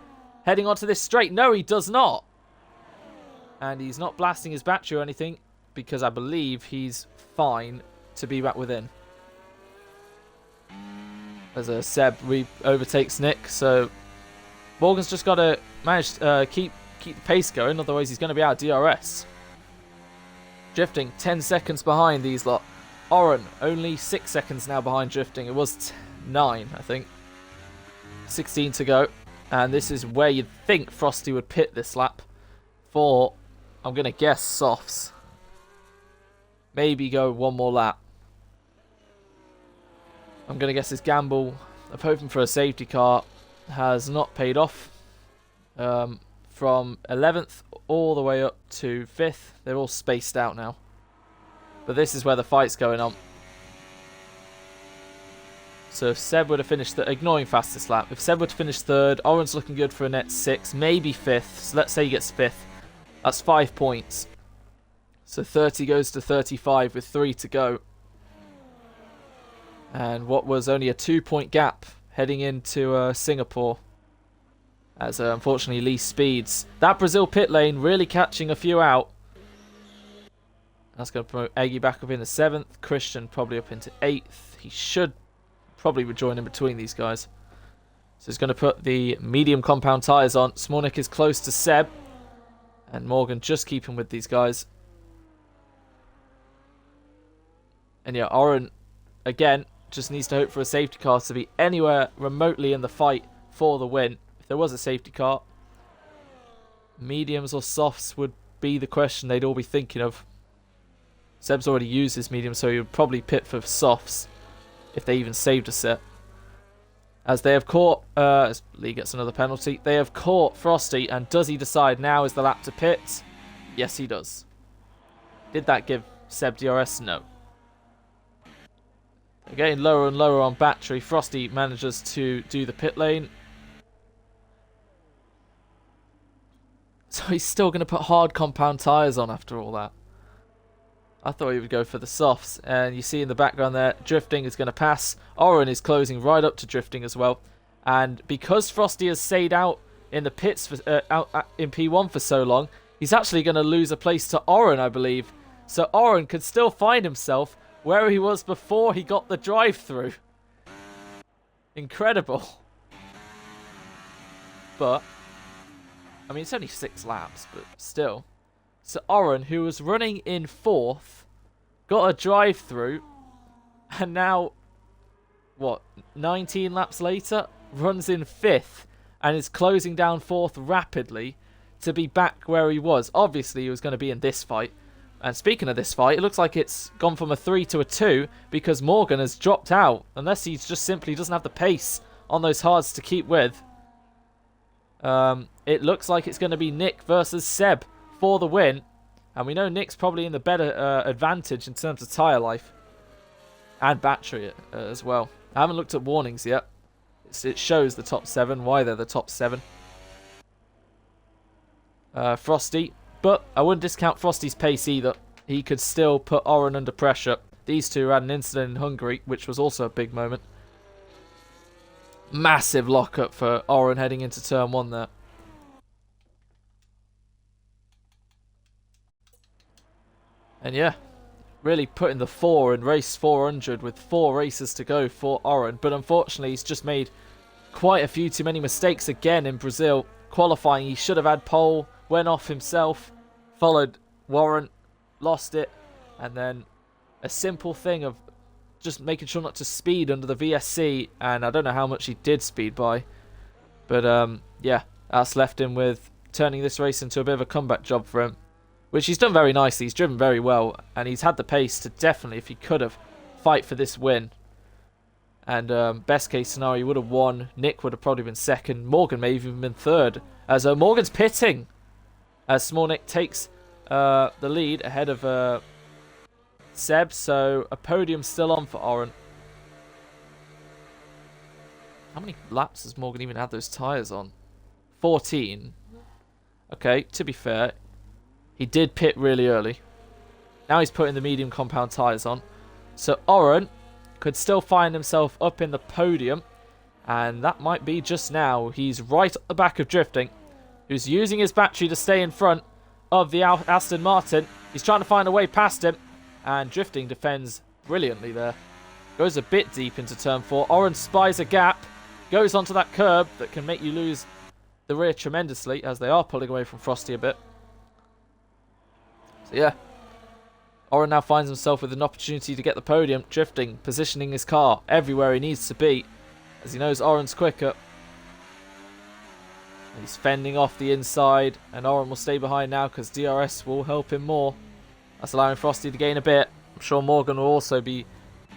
heading onto this straight? No, he does not. And he's not blasting his battery or anything because I believe he's fine to be back within. As Seb overtakes Nick, so Morgan's just got to manage to keep the pace going, otherwise he's going to be out of DRS. Drifting 10 seconds behind these lot. Oren only 6 seconds now behind Drifting. It was 9, I think. 16 to go. And this is where you'd think Frosty would pit this lap for, I'm going to guess, softs. Maybe go one more lap. I'm going to guess his gamble of hoping for a safety car has not paid off. From 11th all the way up to 5th, they're all spaced out now. But this is where the fight's going on. So if Seb would have finished, ignoring fastest lap, if Seb would have finished 3rd, Oren's looking good for a net 6, maybe 5th. So let's say he gets 5th. That's 5 points. So 30 goes to 35 with 3 to go. And what was only a 2-point gap heading into Singapore. As unfortunately Lee speeds. That Brazil pit lane really catching a few out. That's going to promote Eggy back up into 7th. Christian probably up into 8th. He should probably rejoin in between these guys. So he's going to put the medium compound tyres on. Smolnik is close to Seb. And Morgan just keeping with these guys. And yeah, Oren, again, just needs to hope for a safety car to be anywhere remotely in the fight for the win. If there was a safety car, mediums or softs would be the question they'd all be thinking of. Seb's already used his medium, so he would probably pit for softs if they even saved a set. As they have caught, as Lee gets another penalty, they have caught Frosty, and does he decide now is the lap to pit? Yes, he does. Did that give Seb DRS? No. They're getting lower and lower on battery. Frosty manages to do the pit lane. So he's still going to put hard compound tyres on after all that. I thought he would go for the softs. And you see in the background there, Drifting is going to pass. Oren is closing right up to Drifting as well. And because Frosty has stayed out in the pits for, in P1 for so long, he's actually going to lose a place to Oren, I believe. So Oren could still find himself where he was before he got the drive-through. Incredible. But, I mean, it's only 6 laps, but still. So Oren, who was running in 4th, got a drive-through, and now, what, 19 laps later, runs in 5th, and is closing down 4th rapidly to be back where he was. Obviously, he was going to be in this fight. And speaking of this fight, it looks like it's gone from a 3 to a 2 because Morgan has dropped out, unless he just simply doesn't have the pace on those hards to keep with. It looks like it's going to be Nick versus Seb for the win. And we know Nick's probably in the better advantage in terms of tyre life. And battery as well. I haven't looked at warnings yet. It shows the top 7, why they're the top 7. Frosty. But I wouldn't discount Frosty's pace either. He could still put Oren under pressure. These two had an incident in Hungary, which was also a big moment. Massive lockup for Oren heading into turn 1 there. And yeah, really putting the 4 in race 400 with 4 races to go for Oren. But unfortunately, he's just made quite a few too many mistakes again in Brazil. Qualifying, he should have had pole, went off himself, followed Warren, lost it, and then a simple thing of just making sure not to speed under the VSC, and I don't know how much he did speed by. But yeah, that's left him with turning this race into a bit of a comeback job for him. Which he's done very nicely. He's driven very well. And he's had the pace to definitely, if he could have, fight for this win. And best case scenario, he would have won. Nick would have probably been 2nd. Morgan may have even been 3rd. As Morgan's pitting. As Smolnik takes the lead ahead of Seb. So a podium still on for Oren. How many laps has Morgan even had those tyres on? 14. Okay, to be fair, he did pit really early. Now he's putting the medium compound tyres on. So Oren could still find himself up in the podium. And that might be just now. He's right at the back of Drifting, who's using his battery to stay in front of the Aston Martin. He's trying to find a way past him. And Drifting defends brilliantly there. Goes a bit deep into turn 4. Oren spies a gap. Goes onto that curb that can make you lose the rear tremendously, as they are pulling away from Frosty a bit. So yeah, Oren now finds himself with an opportunity to get the podium. Drifting, positioning his car everywhere he needs to be, as he knows Oren's quicker. He's fending off the inside, and Oren will stay behind now because DRS will help him more. That's allowing Frosty to gain a bit. I'm sure Morgan will also be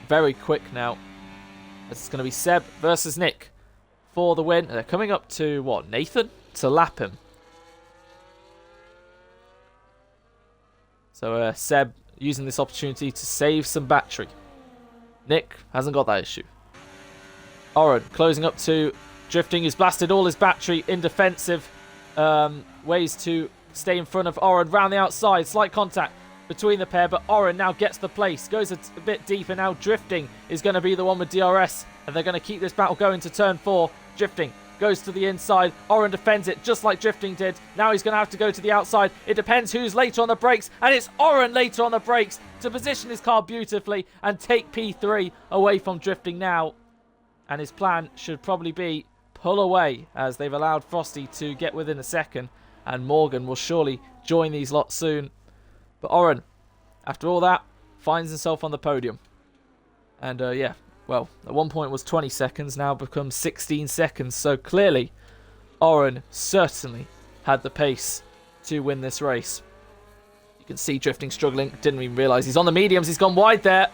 very quick now. It's going to be Seb versus Nick for the win. They're coming up to, what, Nathan? To lap him. So Seb using this opportunity to save some battery. Nick hasn't got that issue. Oren closing up to Drifting, who's blasted all his battery in defensive ways to stay in front of Oren. Round the outside, slight contact between the pair, but Oren now gets the place, goes a bit deep, and now Drifting is going to be the one with DRS, and they're going to keep this battle going to turn 4. Drifting goes to the inside. Oren defends it just like Drifting did. Now he's going to have to go to the outside. It depends who's later on the brakes, and it's Oren later on the brakes to position his car beautifully and take P3 away from Drifting now. And his plan should probably be pull away, as they've allowed Frosty to get within a second, and Morgan will surely join these lots soon. But Oren, after all that, finds himself on the podium. And yeah, well, at one point was 20 seconds, now becomes 16 seconds. So clearly, Oren certainly had the pace to win this race. You can see Drifting struggling. Didn't even realise he's on the mediums. He's gone wide there.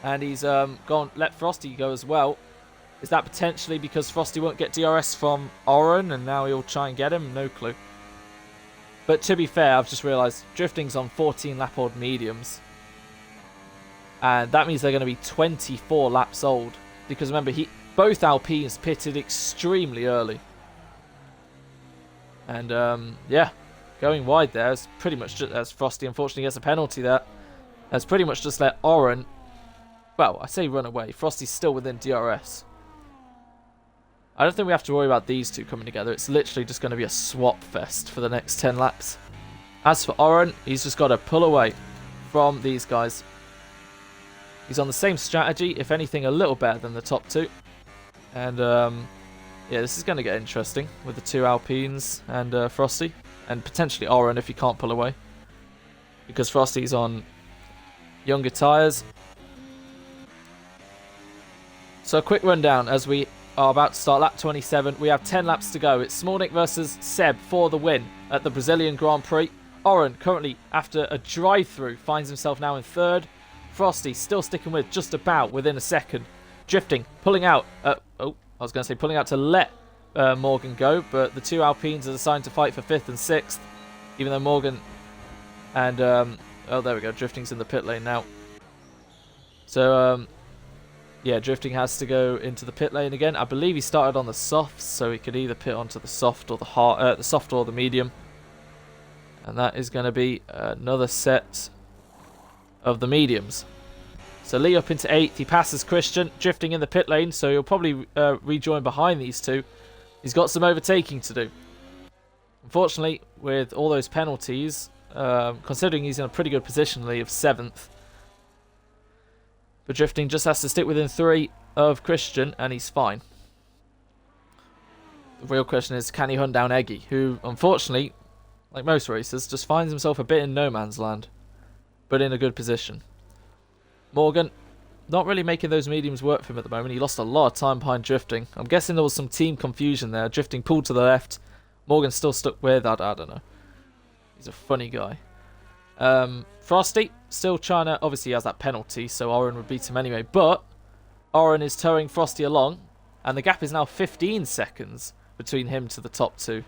And he's let Frosty go as well. Is that potentially because Frosty won't get DRS from Oren and now he'll try and get him? No clue. But to be fair, I've just realised Drifting's on 14 lap old mediums. And that means they're going to be 24 laps old. Because remember, both Alpines pitted extremely early. And yeah, going wide there is pretty much just, as Frosty unfortunately gets a penalty there, has pretty much just let Oren, well, I say run away. Frosty's still within DRS. I don't think we have to worry about these two coming together. It's literally just going to be a swap fest for the next 10 laps. As for Oren, he's just got to pull away from these guys. He's on the same strategy, if anything, a little better than the top two. And yeah, this is going to get interesting with the two Alpines and Frosty. And potentially Oren if he can't pull away. Because Frosty's on younger tyres. So a quick rundown as we are about to start lap 27. We have 10 laps to go. It's Smolnik versus Seb for the win at the Brazilian Grand Prix. Oren currently, after a drive-through, finds himself now in third. Frosty still sticking with just about within a second. Drifting, pulling out. Pulling out to let Morgan go, but the two Alpines are assigned to fight for 5th and 6th, even though Morgan and oh, there we go. Drifting's in the pit lane now. So yeah, Drifting has to go into the pit lane again. I believe he started on the softs, so he could either pit onto the soft or the soft or the medium. And that is going to be another set of the mediums. So Lee up into 8th. He passes Christian, Drifting in the pit lane, so he'll probably rejoin behind these two. He's got some overtaking to do. Unfortunately, with all those penalties, considering he's in a pretty good position, Lee, of 7th. But Drifting just has to stick within 3 of Christian, and he's fine. The real question is, can he hunt down Eggy, who, unfortunately, like most racers, just finds himself a bit in no man's land, but in a good position. Morgan, not really making those mediums work for him at the moment. He lost a lot of time behind Drifting. I'm guessing there was some team confusion there. Drifting pulled to the left. Morgan still stuck with, I don't know. He's a funny guy. Frosty, still trying to, obviously he has that penalty, so Oren would beat him anyway, but Oren is towing Frosty along, and the gap is now 15 seconds between him to the top two.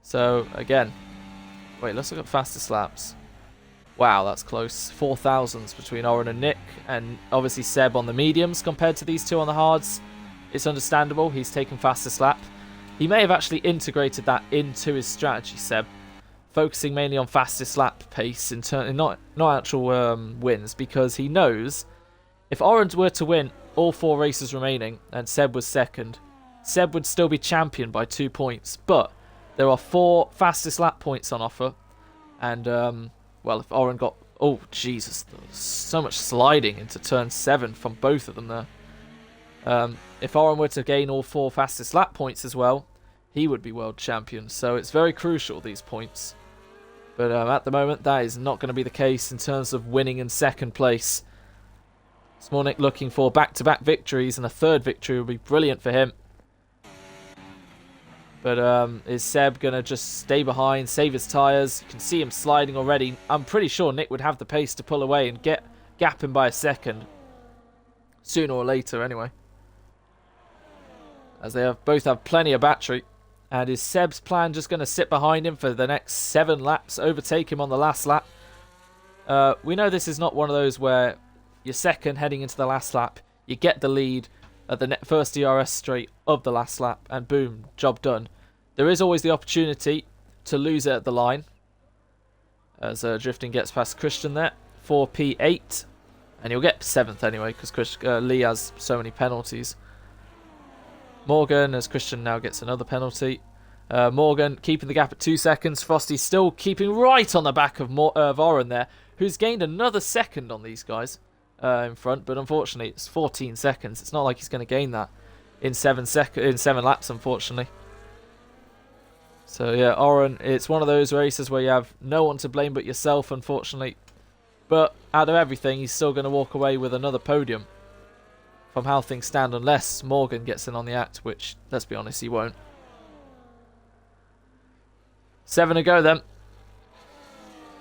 So, again, wait, let's look at fastest laps. Wow, that's close. 4 thousandths between Oren and Nick, and obviously Seb on the mediums compared to these two on the hards. It's understandable, he's taken fastest lap. He may have actually integrated that into his strategy, Seb, focusing mainly on fastest lap pace, not actual wins, because he knows if Oren were to win all 4 races remaining and Seb was second, Seb would still be champion by 2 points, but there are 4 fastest lap points on offer, and well, if Oren got, oh Jesus, so much sliding into turn 7 from both of them there. If Oren were to gain all 4 fastest lap points as well, he would be world champion, so it's very crucial, these points. But at the moment, that is not going to be the case in terms of winning in second place. Smolnik looking for back-to-back victories, and a third victory would be brilliant for him. But is Seb going to just stay behind, save his tyres? You can see him sliding already. I'm pretty sure Nick would have the pace to pull away and gap him by a second. Sooner or later, anyway. As they both have plenty of battery. And is Seb's plan just going to sit behind him for the next 7 laps, overtake him on the last lap? We know this is not one of those where you're second heading into the last lap, you get the lead at the first DRS straight of the last lap, and boom, job done. There is always the opportunity to lose it at the line, as Drifting gets past Christian there, 4P8, and he'll get 7th anyway, because Lee has so many penalties. Morgan, as Christian now gets another penalty. Morgan keeping the gap at 2 seconds. Frosty still keeping right on the back of Oren there, who's gained another second on these guys in front, but unfortunately it's 14 seconds. It's not like he's going to gain that in 7 laps, unfortunately. So yeah, Oren, it's one of those races where you have no one to blame but yourself, unfortunately. But out of everything, he's still going to walk away with another podium from how things stand, unless Morgan gets in on the act, which, let's be honest, he won't. 7 to go then.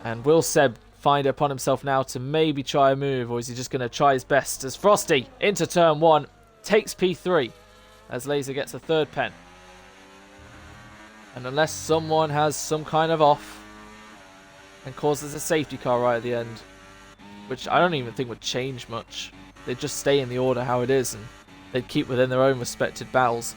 And will Seb find it upon himself now to maybe try a move, or is he just going to try his best as Frosty into turn 1 takes P3 as Laser gets a 3rd pen? And unless someone has some kind of off and causes a safety car right at the end, which I don't even think would change much, they'd just stay in the order how it is and they'd keep within their own respected battles.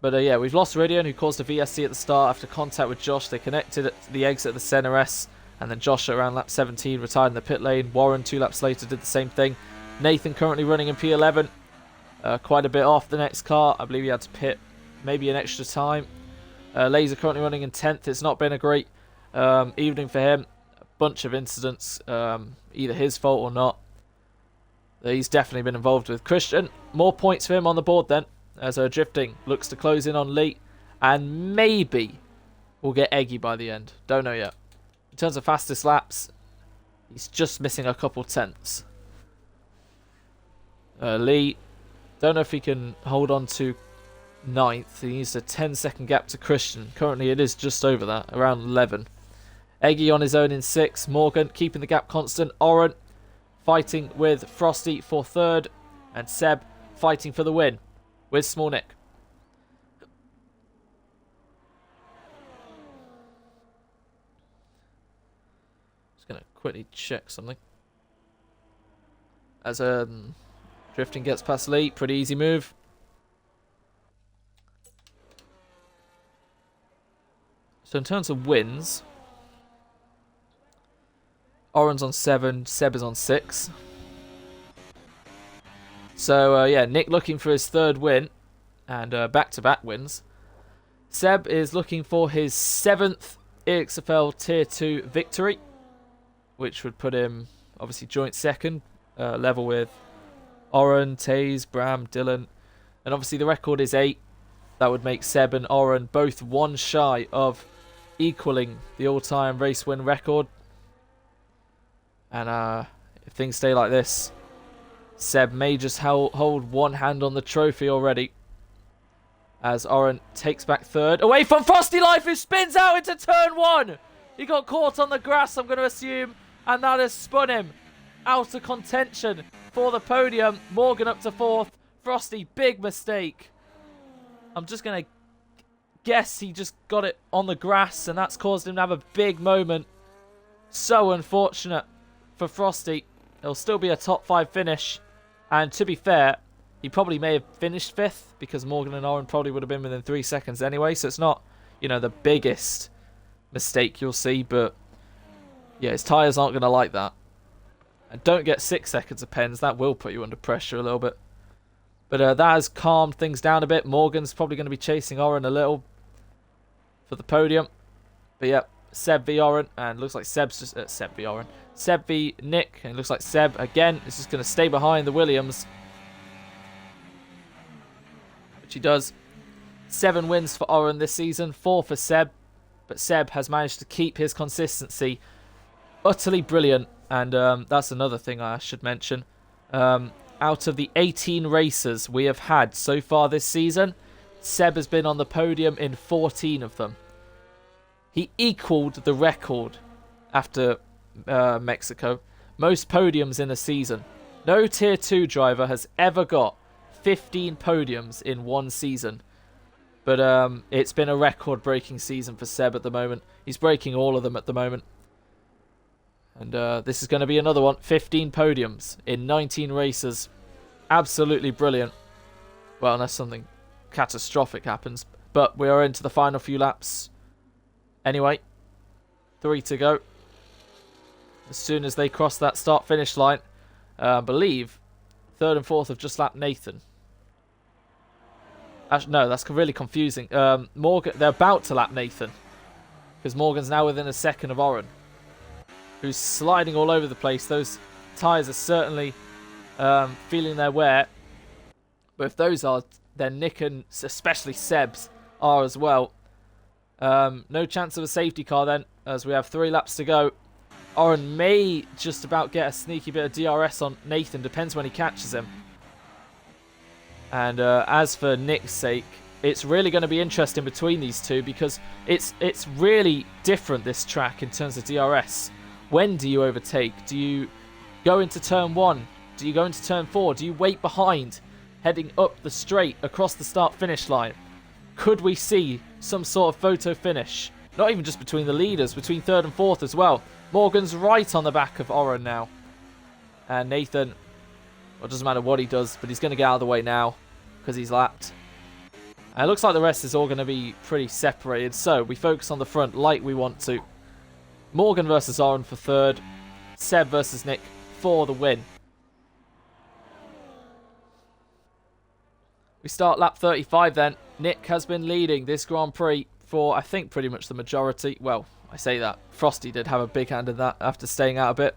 But yeah, we've lost Ridian, who caused a VSC at the start after contact with Josh. They connected at the exit of the Center S, and then Josh at around lap 17 retired in the pit lane. Warren 2 laps later did the same thing. Nathan currently running in P11, quite a bit off the next car. I believe he had to pit maybe an extra time. Laser currently running in 10th. It's not been a great evening for him. A bunch of incidents, either his fault or not, that he's definitely been involved with. Christian, more points for him on the board then, as Drifting looks to close in on Lee, and maybe we'll get Eggy by the end. Don't know yet. In terms of fastest laps, he's just missing a couple tenths. Lee, don't know if he can hold on to 9th. He needs a 10-second gap to Christian. Currently it is just over that, around 11. Eggy on his own in 6th. Morgan keeping the gap constant. Oren fighting with Frosty for 3rd. And Seb fighting for the win with Small Nick. Just going to quickly check something. As Drifting gets past Lee. Pretty easy move. So in terms of wins, Oren's on 7, Seb is on 6. So, yeah, Nick looking for his 3rd win, and back-to-back wins. Seb is looking for his 7th EXFL Tier 2 victory, which would put him, obviously, joint 2nd, level with Oren, Taze, Bram, Dylan. And obviously the record is 8. That would make Seb and Oren both 1 shy of equaling the all-time race win record. And if things stay like this, Seb may just hold one hand on the trophy already, as Oren takes back 3rd. Away from Frosty Life, who spins out into turn 1. He got caught on the grass, I'm going to assume, and that has spun him out of contention for the podium. Morgan up to 4th. Frosty, big mistake. I'm just going to guess he just got it on the grass, and that's caused him to have a big moment. So unfortunate for Frosty. It'll still be a top 5 finish. And to be fair, he probably may have finished 5th, because Morgan and Oren probably would have been within 3 seconds anyway. So it's not, you know, the biggest mistake you'll see. But yeah, his tyres aren't going to like that. And don't get 6 seconds of pens. That will put you under pressure a little bit. But that has calmed things down a bit. Morgan's probably going to be chasing Oren a little for the podium. But yeah, Seb v Oren, and looks like Seb's just Seb v Oren. Seb v Nick, and it looks like Seb again is just going to stay behind the Williams, which he does. 7 wins for Oren this season, 4 for Seb, but Seb has managed to keep his consistency. Utterly brilliant, and that's another thing I should mention. out of the 18 races we have had so far this season, Seb has been on the podium in 14 of them. He equaled the record after Mexico. Most podiums in a season. No Tier 2 driver has ever got 15 podiums in one season. But it's been a record-breaking season for Seb at the moment. He's breaking all of them at the moment. And this is going to be another one. 15 podiums in 19 races. Absolutely brilliant. Well, unless something catastrophic happens. But we are into the final few laps. Anyway, 3 to go. As soon as they cross that start-finish line, I believe 3rd and 4th have just lapped Nathan. Actually, no, that's really confusing. Morgan, they're about to lap Nathan. Because Morgan's now within a second of Oren, who's sliding all over the place. Those tyres are certainly feeling their wear. But if those are, then Nick and especially Seb's are as well. No chance of a safety car then, as we have 3 laps to go. Oren may just about get a sneaky bit of DRS on Nathan. Depends when he catches him. And as for Nick's sake, it's really going to be interesting between these two because it's really different, this track, in terms of DRS. When do you overtake? Do you go into turn 1? Do you go into turn 4? Do you wait behind, heading up the straight across the start-finish line? Could we see some sort of photo finish? Not even just between the leaders, between 3rd and 4th as well. Morgan's right on the back of Oren now. And Nathan, well, it doesn't matter what he does, but he's going to get out of the way now because he's lapped. And it looks like the rest is all going to be pretty separated. So we focus on the front like we want to. Morgan versus Oren for 3rd. Seb versus Nick for the win. We start lap 35 then. Nick has been leading this Grand Prix for, I think, pretty much the majority. Well, I say that. Frosty did have a big hand in that after staying out a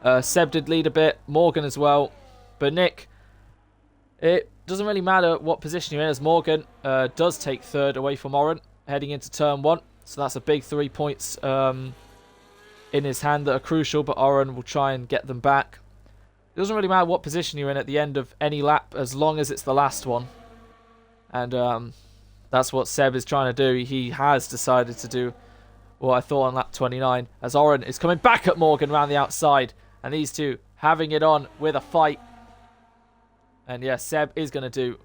bit. Seb did lead a bit. Morgan as well. But Nick, it doesn't really matter what position you're in, as Morgan does take 3rd away from Oren heading into turn 1. So that's a big 3 points in his hand that are crucial, but Oren will try and get them back. It doesn't really matter what position you're in at the end of any lap as long as it's the last one. And that's what Seb is trying to do. He has decided to do what I thought on lap 29, as Oren is coming back at Morgan around the outside. And these two having it on with a fight. And yeah, Seb is going to do...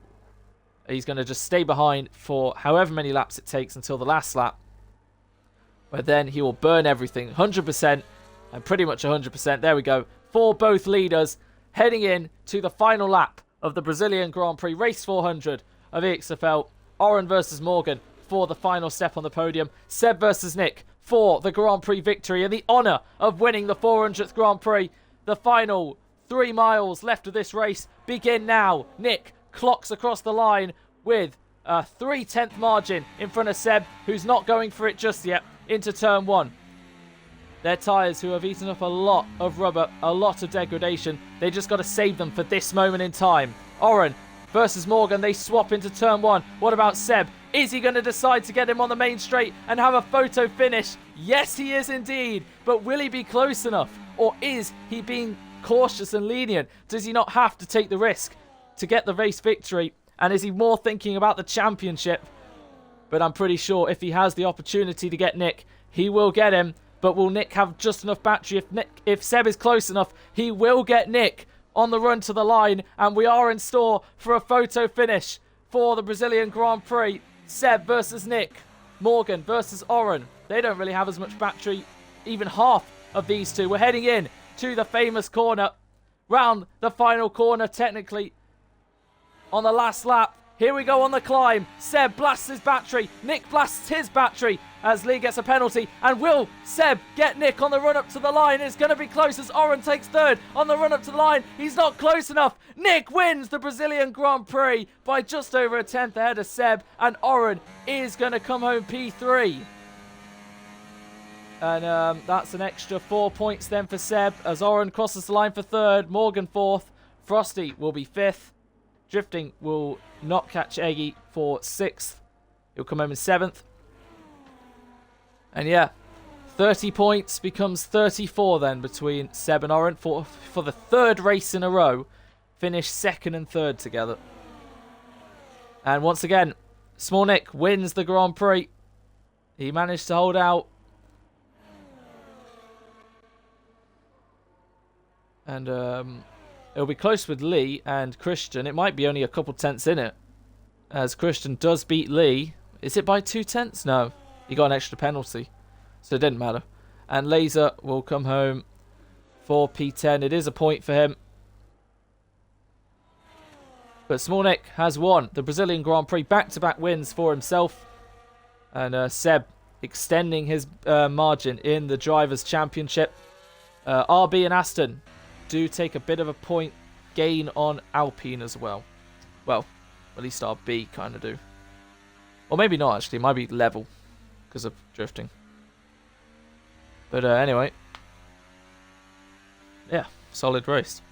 He's going to just stay behind for however many laps it takes until the last lap. Where then he will burn everything. 100% and pretty much 100%. There we go. For both leaders heading in to the final lap of the Brazilian Grand Prix Race 400 of EXFL. Oren versus Morgan for the final step on the podium. Seb versus Nick for the Grand Prix victory and the honour of winning the 400th Grand Prix. The final 3 miles left of this race begin now. Nick clocks across the line with a 3/10 margin in front of Seb, who's not going for it just yet, into turn 1. Their tyres, who have eaten up a lot of rubber, a lot of degradation, they just got to save them for this moment in time. Oren versus Morgan, they swap into turn 1. What about Seb? Is he going to decide to get him on the main straight and have a photo finish? Yes, he is indeed. But will he be close enough? Or is he being cautious and lenient? Does he not have to take the risk to get the race victory? And is he more thinking about the championship? But I'm pretty sure if he has the opportunity to get Nick, he will get him. But will Nick have just enough battery? If Seb is close enough, he will get Nick on the run to the line. And we are in store for a photo finish for the Brazilian Grand Prix. Seb versus Nick. Morgan versus Oren. They don't really have as much battery. Even half of these two. We're heading in to the famous corner. Round the final corner, technically. On the last lap. Here we go on the climb. Seb blasts his battery. Nick blasts his battery as Lee gets a penalty. And will Seb get Nick on the run up to the line? It's going to be close as Oren takes 3rd on the run up to the line. He's not close enough. Nick wins the Brazilian Grand Prix by just over a 10th ahead of Seb. And Oren is going to come home P3. And that's an extra 4 points then for Seb as Oren crosses the line for 3rd. Morgan 4th. Frosty will be 5th. Drifting will not catch Eggy for 6th. He'll come home in 7th. And yeah, 30 points becomes 34 then between Seb and Oren for the 3rd race in a row. finished second and third together. And once again, Smolnik wins the Grand Prix. He managed to hold out. And it'll be close with Lee and Christian. It might be only a couple tenths in it, as Christian does beat Lee. Is it by 2 tenths? No. He got an extra penalty, so it didn't matter. And Laser will come home for P10. It is a point for him. But Smolnik has won the Brazilian Grand Prix. Back-to-back wins for himself. And Seb extending his margin in the Drivers' Championship. RB and Aston do take a bit of a point gain on Alpine as well. Well, at least RB kind of do. Or maybe not, actually. It might be level because of drifting. But anyway. Yeah, solid race.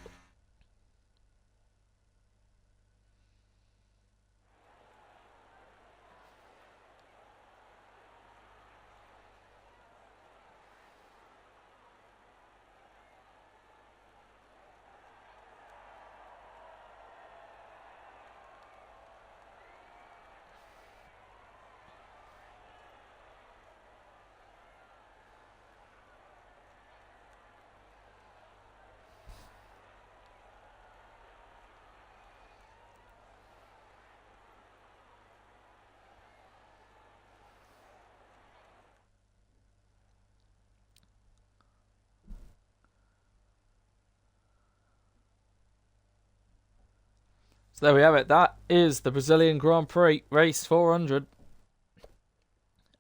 So there we have it. That is the Brazilian Grand Prix race 400.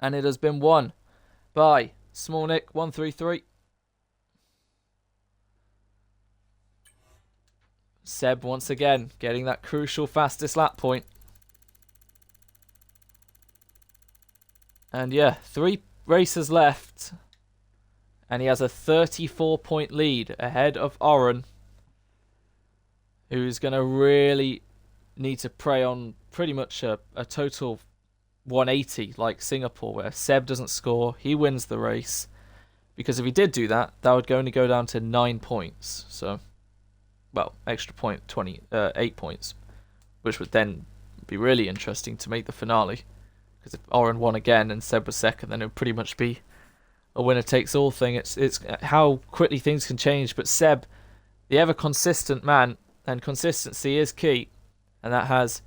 And it has been won by Smolnik 133. Seb once again getting that crucial fastest lap point. And yeah, 3 races left. And he has a 34-point lead ahead of Oren, who's going to really need to prey on pretty much a total 180 like Singapore, where Seb doesn't score, he wins the race. Because if he did do that, that would only go down to 9 points. So, well, extra point, 8 points. Which would then be really interesting to make the finale. Because if Oren won again and Seb was second, then it would pretty much be a winner-takes-all thing. It's how quickly things can change. But Seb, the ever-consistent man, and consistency is key, and that has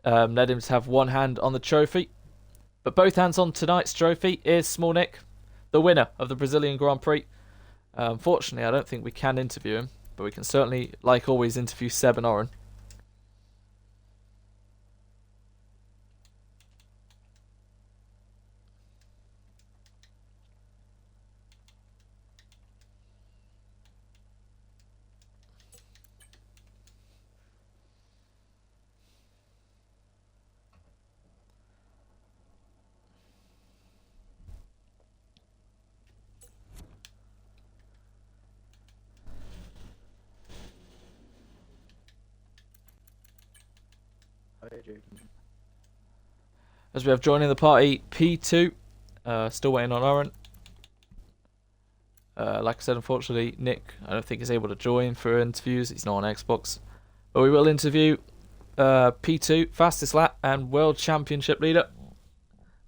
led him to have one hand on the trophy. But both hands on tonight's trophy is Smolnik, the winner of the Brazilian Grand Prix. Unfortunately, I don't think we can interview him, but we can certainly, like always, interview Seb and Oren. As we have joining the party, P2. Still waiting on Oren. Like I said, unfortunately, Nick, I don't think is able to join for interviews. He's not on Xbox. But we will interview P2, fastest lap, and world championship leader.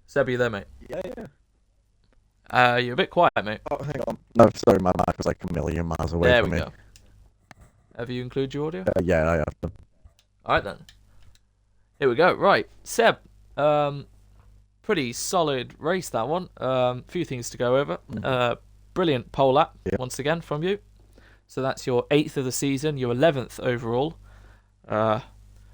Seb, are you there, mate? Yeah. You're a bit quiet, mate. Oh, hang on. No, sorry, my mic was like a million miles away there from we me. go. Have you included your audio? Yeah, I have them. Alright then. Here we go. Right, Seb. Pretty solid race, that one. Few things to go over. Brilliant pole lap, once again, from you. So that's your 8th of the season, your 11th overall.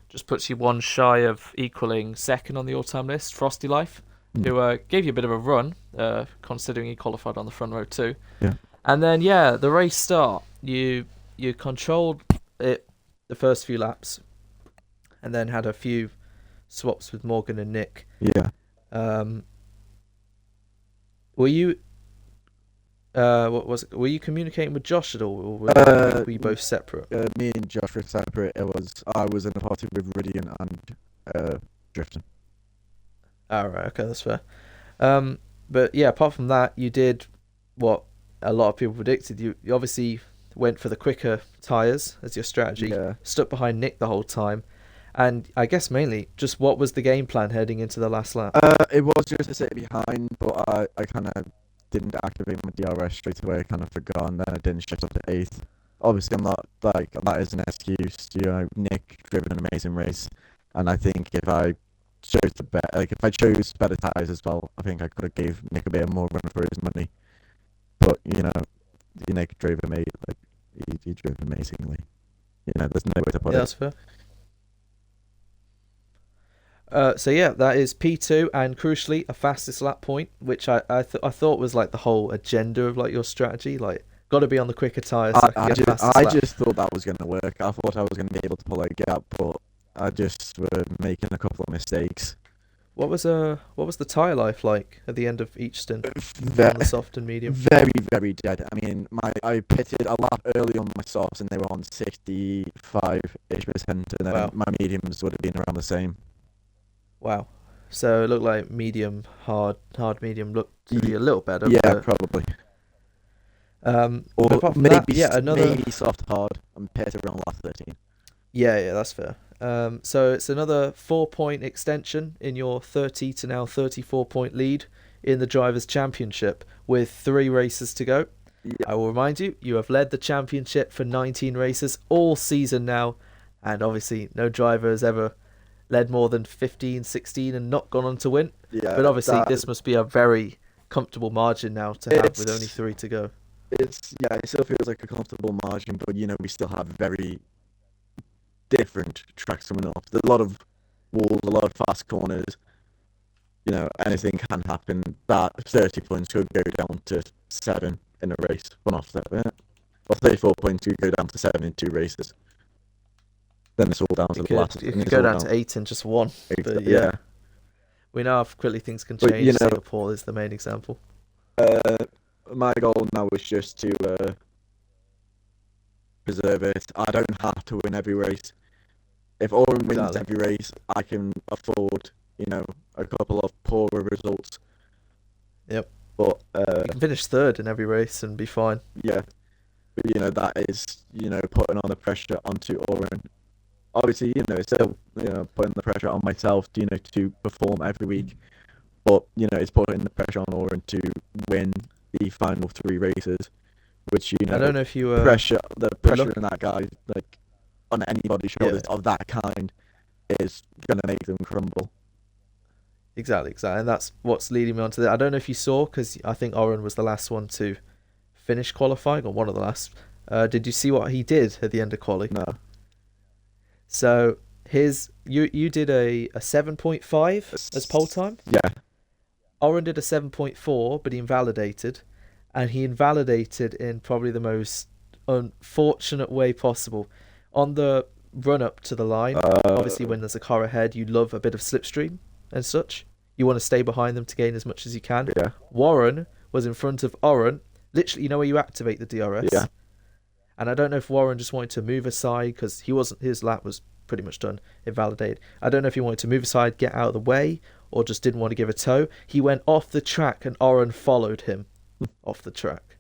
Just puts you one shy of equaling second on the all-time list, Frosty Life, who gave you a bit of a run, considering he qualified on the front row too. Yeah. And then, the race start. You controlled it the first few laps, and then had a few swaps with Morgan and Nick. Yeah. Were you were you communicating with Josh at all, or were you both separate? Me and Josh were separate. I was in a party with Ridian and Drifton. Right, okay, that's fair. But yeah, apart from that, you did what a lot of people predicted. You obviously went for the quicker tyres as your strategy, Yeah. stuck behind Nick the whole time, and I guess mainly just what was the game plan heading into the last lap? It was just to stay behind, but I kind of didn't activate my DRS straight away. I kind of forgot, and then I didn't shift up to 8th. Obviously, I'm not like that is an excuse. Nick driven an amazing race, and I think if I if I chose better tires as well, I think I could have gave Nick a bit more run for his money. But Nick drove he drove amazingly. There's no way to put Yeah, it. that's fair. So yeah, that is P2 and crucially a fastest lap point, which I thought was like the whole agenda of like your strategy, like got to be on the quicker tyres. So I just thought that was going to work. I thought I was going to be able to pull a gap, but I just were making a couple of mistakes. What was the tyre life like at the end of each stint on the soft and medium? Very, very dead. I mean, I pitted a lap early on my softs and they were on 65-ish%, and then Wow. my mediums would have been around the same. Wow. So it looked like medium, hard medium looked to be a little better. Yeah, but, probably. Or apart from that, maybe soft hard and pitted around lap 13. Yeah, that's fair. So it's another 4-point extension in your 30 to now 34-point lead in the Drivers' Championship with 3 races to go. Yeah. I will remind you, you have led the championship for 19 races all season now, and obviously no driver has ever led more than 15, 16 and not gone on to win. Yeah, but obviously this must be a very comfortable margin now to have with only 3 to go. It still feels like a comfortable margin, but we still have very different tracks coming up. There's a lot of walls, a lot of fast corners. Anything can happen. That 30 points could go down to 7 in a race. Well, not 7, or 34 points could go down to 7 in 2 races. Then it's all down to the last. It could go down to 8 in just 1. But yeah. We know how quickly things can change. Singapore is the main example. My goal now is just to preserve it. I don't have to win every race. If Oren wins every race, I can afford, a couple of poorer results. Yep. But you can finish 3rd in every race and be fine. Yeah. But that is, putting on the pressure onto Oren. Obviously, it's still, putting the pressure on myself, to perform every week. But, it's putting the pressure on Oren to win the final 3 races, which, I don't know if you the pressure in that guy, like, on anybody's shoulders of that kind is going to make them crumble. Exactly. And that's what's leading me on to that. I don't know if you saw, because I think Oren was the last one to finish qualifying, or one of the last. Did you see what he did at the end of quali? No. So you did a 7.5 as pole time? Yeah. Oren did a 7.4, but he invalidated. And he invalidated in probably the most unfortunate way possible. On the run up to the line, obviously when there's a car ahead, you love a bit of slipstream and such. You want to stay behind them to gain as much as you can. Yeah. Warren was in front of Oren. Literally, where you activate the DRS? Yeah. And I don't know if Warren just wanted to move aside because his lap was pretty much done, invalidated. I don't know if he wanted to move aside, get out of the way, or just didn't want to give a tow. He went off the track and Oren followed him off the track.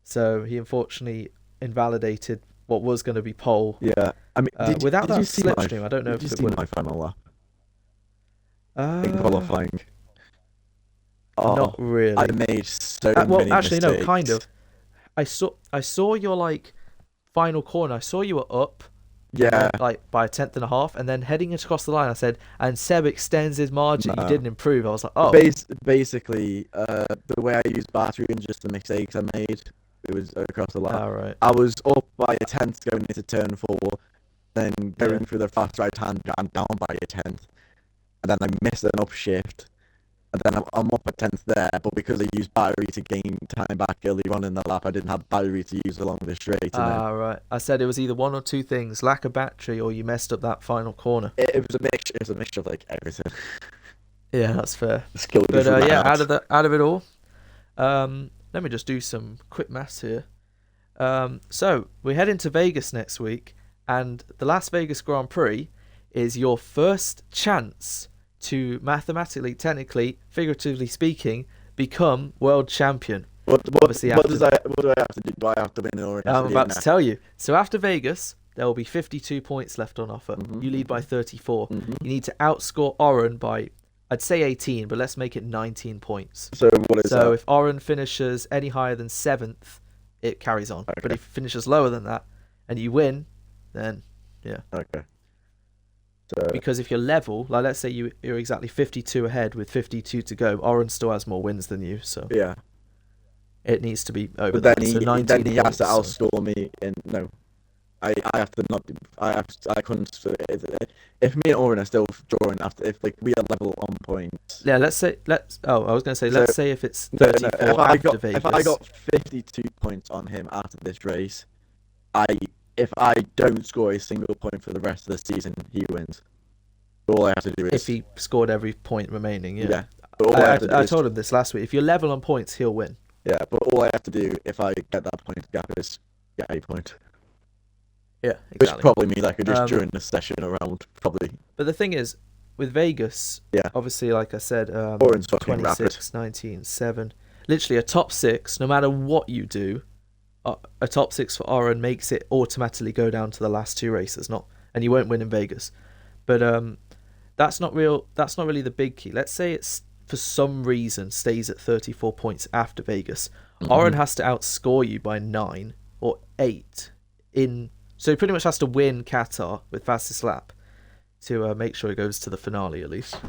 So he unfortunately invalidated what was going to be pole. Yeah. I mean, without that slipstream, I don't know if it would. My final lap? In qualifying. Not really. I made so many mistakes. No, kind of. I saw your final corner. I saw you were up. Yeah. By a 10.5, and then heading across the line, I said, and Seb extends his margin. No. You didn't improve. I was like, oh. Basically, the way I used battery and just the mistakes I made, it was across the line. Right. I was up by a 10th going into turn 4, then going through the fast right hand and down by a 10th, and then I missed an upshift, and then I'm up a 10th there, but because I used battery to gain time back early on in the lap, I didn't have battery to use along the straight. Right. I said it was either one or two things: lack of battery, or you messed up that final corner. It was a mixture. It was a mixture of everything. Yeah, that's fair. Skill. But out of it all, let me just do some quick maths here. So we head into Vegas next week, and the Las Vegas Grand Prix is your first chance to mathematically, technically, figuratively speaking, become world champion. Obviously, what do I have to do? Do I have to win or I'm about to tell you. So after Vegas, there will be 52 points left on offer. Mhm, You lead by 34. mhm. You need to outscore Oren by, I'd say 18, but let's make it 19 points. So what is So that? if Oren finishes any higher than 7th, it carries on. But Okay. if it finishes lower than that and you win, then yeah. Okay. So Because if you're level, like let's say you're exactly 52 ahead with 52 to go, Oren still has more wins than you, so yeah, it needs to be over but then that. So he 19 has points. to So. outscore me. And no, I have to not. I couldn't. If me and Oren are still drawing after, if like we are level on points. Yeah, I was gonna say, So let's say if it's no, 34 if I after got Vegas. if I got 52 points on him after this race, if I don't score a single point for the rest of the season, he wins. All I have to do is If he scored every point remaining, yeah. yeah. But all I have to do I is told him this last week. If you're level on points, he'll win. yeah. But all I have to do if I get that point gap is get a point. Yeah, Which exactly. probably means I could just during the session around probably. But the thing is, with Vegas, Yeah. obviously, like I said, Oren's fucking 26, 19, 7. Literally a top 6, no matter what you do, a top 6 for Oren makes it automatically go down to the last 2 races, and you won't win in Vegas. But that's not really the big key. Let's say it's for some reason stays at 34 points after Vegas. Mm-hmm. Oren has to outscore you by 9 or 8 so he pretty much has to win Qatar with fastest lap to make sure he goes to the finale at least.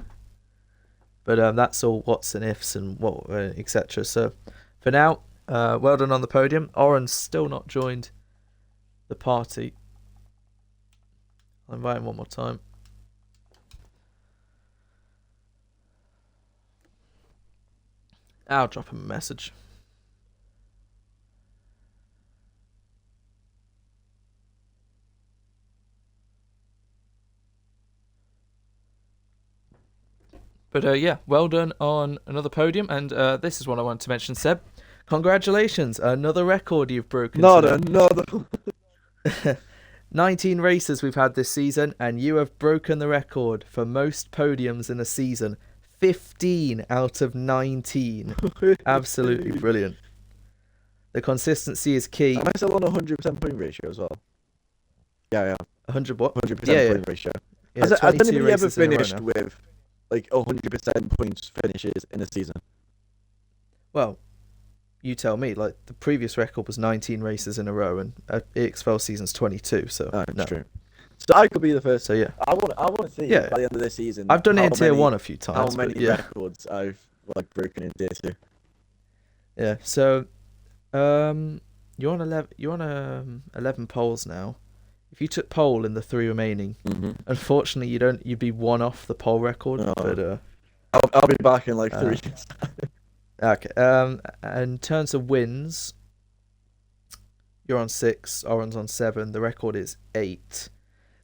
But that's all what's and ifs and what etc. So for now, well done on the podium. Oren's still not joined the party. I'll invite him one more time. I'll drop him a message. But yeah, well done on another podium. And this is what I wanted to mention, Seb. Congratulations, another record you've broken. Another. 19 races we've had this season, and you have broken the record for most podiums in a season. 15 out of 19. Absolutely brilliant. The consistency is key. Am I still on 100% point ratio as well? Yeah. 100 what? 100% point ratio. Yeah, Has anybody ever races in a row finished now. with like 100% points finishes in a season? Well, you tell me. Like the previous record was 19 races in a row, and EXFL season's 22. So Oh, no. true. So I could be the first. So yeah, I want to see by the end of this season. I've done it in tier many, 1 a few times. How many yeah. records I've like broken in tier 2? Yeah. So, you're on 11. You're on 11 poles now. If you took pole in the 3 remaining, unfortunately you'd be 1 off the pole record. Oh. But I'll be back in like 3 years. Okay. In terms of wins, you're on 6. Oren's on 7. The record is 8.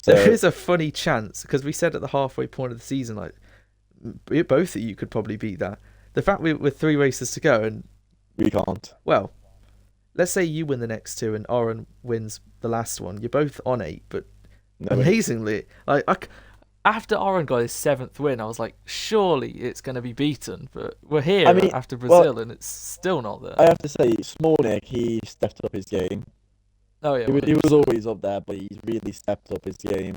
There is a funny chance because we said at the halfway point of the season, like both of you could probably beat that. The fact with 3 races to go and we can't. Well, let's say you win the next 2 and Oren wins the last one. You're both on 8, but amazingly, after Oren got his 7th win, I was like, surely it's going to be beaten. But we're here after Brazil, and it's still not there. I have to say, Small Nick, he stepped up his game. Oh yeah, he was always up there, but he's really stepped up his game.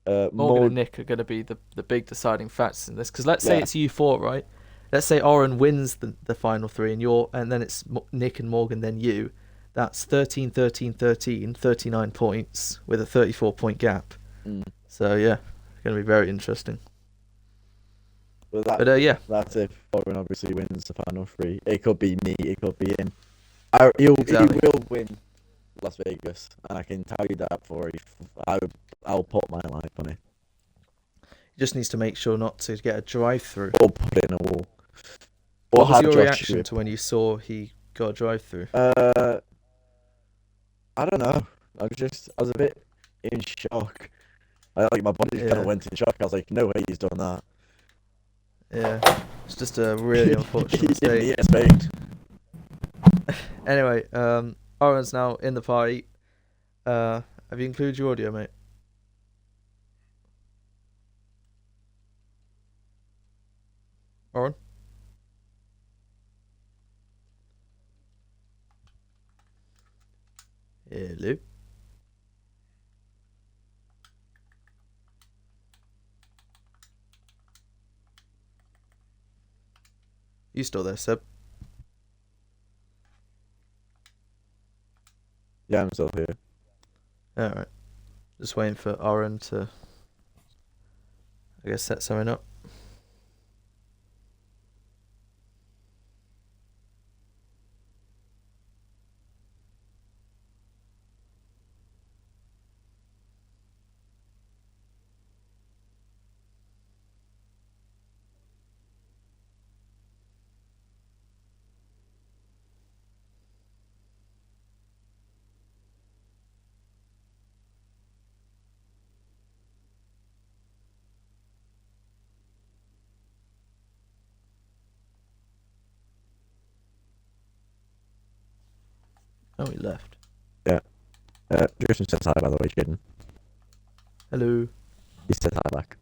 Morgan and Nick are going to be the big deciding factors in this. Because let's say it's you 4, right? Let's say Oren wins the final 3, and then it's Nick and Morgan, then you. That's 13, 13, 13, 39 points with a 34-point gap. So yeah, it's going to be very interesting. But yeah, that's if Oren obviously wins the final 3. It could be me, it could be him. He will win Las Vegas, and I can tell you that I'll put my life on it. He just needs to make sure not to get a drive-through. Or put it in a wall. What was your reaction to when you saw he got a drive-through? I don't know. I was a bit in shock. My body kind of went in shock. I was like, no way he's done that. Yeah, it's just a really unfortunate mistake. Anyway, Oren's now in the party. Have you included your audio, mate? Oren? Hello. You still there, Seb? Yeah, I'm still here. Alright. Just waiting for Oren to, I guess, set something up. Oh, he left. Yeah. Tristan says hi, by the way, Jaden. Hello. He said hi back.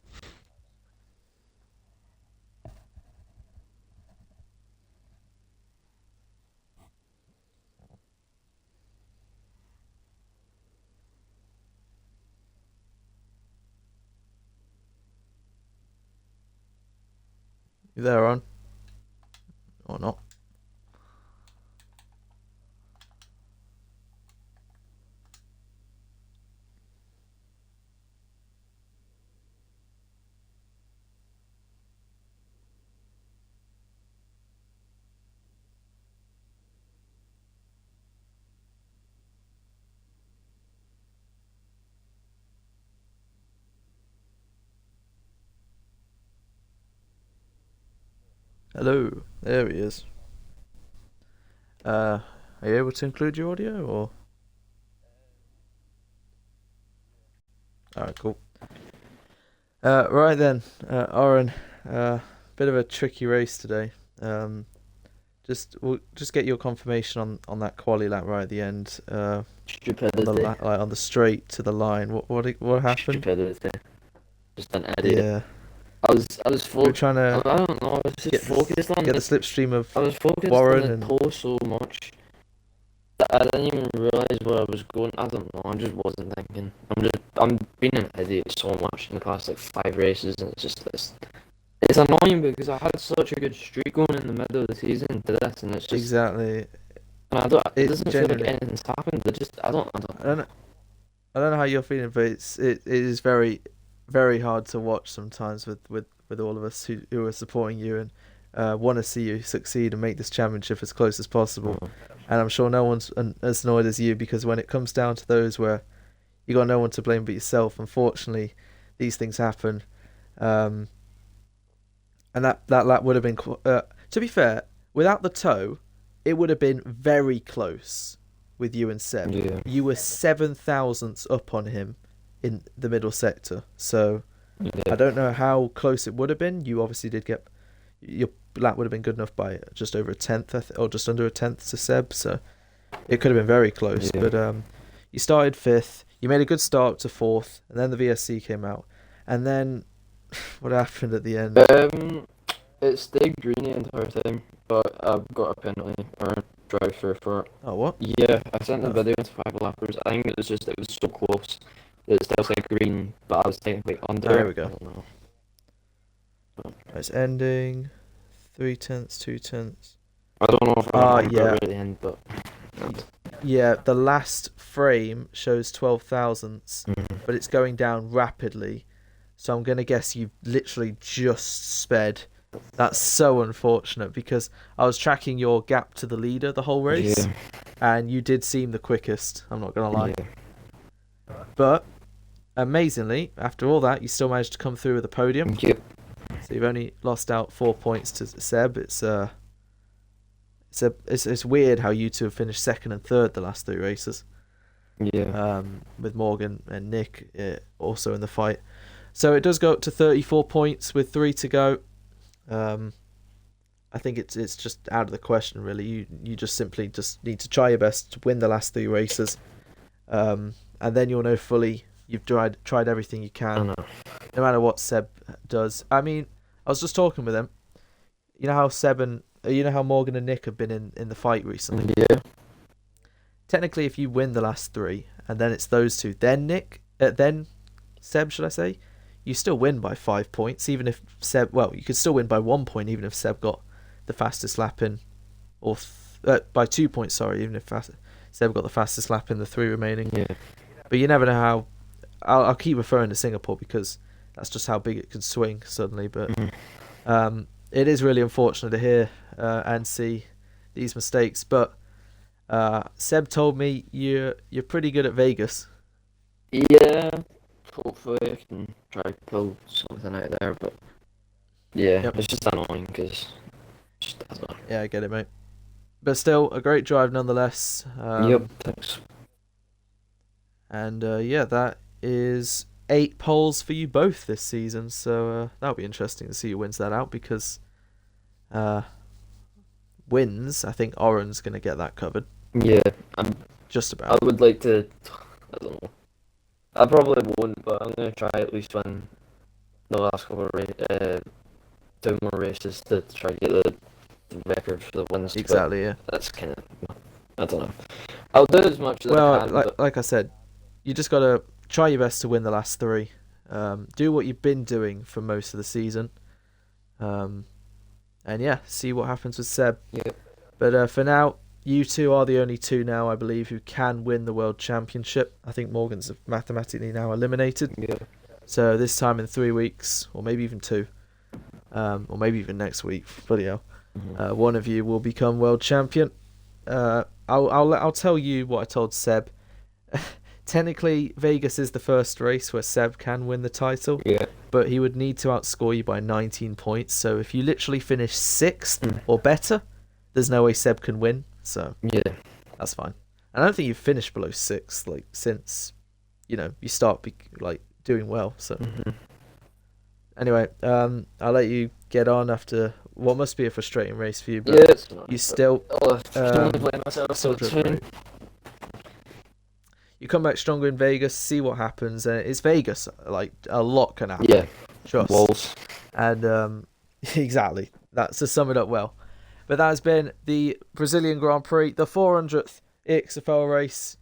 You there, Oren? Or not? Hello. There he is. Are you able to include your audio or? Alright, cool. Right then, Oren. Bit of a tricky race today. We'll just get your confirmation on that quali lap right at the end. Stupidity. On the straight to the line. What happened? Stupidity. Just an idiot. Yeah. I was We were focused. trying to I don't know. I was just focused on get the the. slipstream of I was focused Warren on and the pole so much that I didn't even realize where I was going. I don't know. I just wasn't thinking. I'm being an idiot so much in the past like 5 races, and it's just this. It's annoying because I had such a good streak going in the middle of the season to this, and it's just. exactly. And it It's doesn't feel like genuinely. anything's happened. I don't. I don't know how you're feeling, but it is very, very hard to watch sometimes with all of us who are supporting you and want to see you succeed and make this championship as close as possible. And I'm sure no one's as annoyed as you, because when it comes down to those where you got no one to blame but yourself, unfortunately, these things happen. And that lap would have been, to be fair, without the toe, it would have been very close with you and Seb. Yeah. You were 7 thousandths up on him in the middle sector. So Yeah. I don't know how close it would have been. You obviously did get, your lap would have been good enough by just over a tenth, or just under a tenth to Seb. So it could have been very close. Yeah. But you started 5th. You made a good start to 4th, and then the VSC came out. And then what happened at the end? It stayed green the entire time, but I've got a penalty or a drive-through for it. Oh, what? Yeah, I sent the video to 5 lappers. I think it was so close. It still said green, but I was technically under. There we go. I don't know. It's ending 3 tenths, 2 tenths. I don't know if I got yeah. at the end, but. Yeah, the last frame shows 12 thousandths, Mhm. but it's going down rapidly. So I'm going to guess you've literally just sped. That's so unfortunate, because I was tracking your gap to the leader the whole race, Yeah. and you did seem the quickest, I'm not going to lie. Yeah. But amazingly, after all that, you still managed to come through with a podium. Yep. So you've only lost out 4 points to Seb. It's weird how you two have finished 2nd and 3rd the last 3 races. Yeah. With Morgan and Nick also in the fight. So it does go up to 34 points with 3 to go. I think it's just out of the question, really. You just simply just need to try your best to win the last 3 races, and then you'll know fully you've tried everything you I can, know. no matter what Seb does. I mean, I was just talking with him. You know how Morgan and Nick have been in the fight recently. Yeah. technically, if you win the last 3 and then it's those two, then then Seb, should I say, you still win by 5 points, even if Seb. Well, you could still win by 1 point, even if Seb got the fastest lap in, or by 2 points. Sorry, even if Seb got the fastest lap in the 3 remaining. Yeah. But you never know how. I'll keep referring to Singapore because that's just how big it can swing suddenly. But it is really unfortunate to hear and see these mistakes. But Seb told me you're pretty good at Vegas. Yeah, hopefully I can try to pull something out of there, but yeah, Yep. it's just annoying because I don't know. Yeah, I get it, mate. But still, a great drive nonetheless. Yep, thanks. And yeah, that is 8 poles for you both this season. So that'll be interesting to see who wins that out because wins. I think Oren's going to get that covered. Yeah, Just I about. would like to. I don't know. I probably won't, but I'm gonna try at least win the last couple of 2 more races to try to get the record for the wins. but Exactly, yeah. That's kind of. I don't know. I'll do as much as I Well, can. But like I said, you just got to try your best to win the last 3. Do what you've been doing for most of the season. And yeah, see what happens with Seb. Yep. But for now, you two are the only 2 now, I believe, who can win the World Championship. I think Morgan's mathematically now eliminated. Yeah. So this time in 3 weeks, or maybe even 2, or maybe even next week, bloody hell, one of you will become world champion. I'll tell you what I told Seb. Technically, Vegas is the first race where Seb can win the title. Yeah. But he would need to outscore you by 19 points. So if you literally finish 6th or better, there's no way Seb can win. So Yeah. that's fine. I don't think you've finished below 6th since you start doing well. So anyway, I'll let you get on after what must be a frustrating race for you. But Yeah, it's not. you still Don't blame myself. still It's driven fine. great. You come back stronger in Vegas, see what happens, and it's Vegas. Like a lot can happen. Yeah. Trust. Walls. And exactly, that's to sum it up well. But that has been the Brazilian Grand Prix, the 400th EXFL race,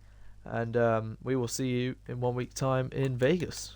and we will see you in 1 week time in Vegas.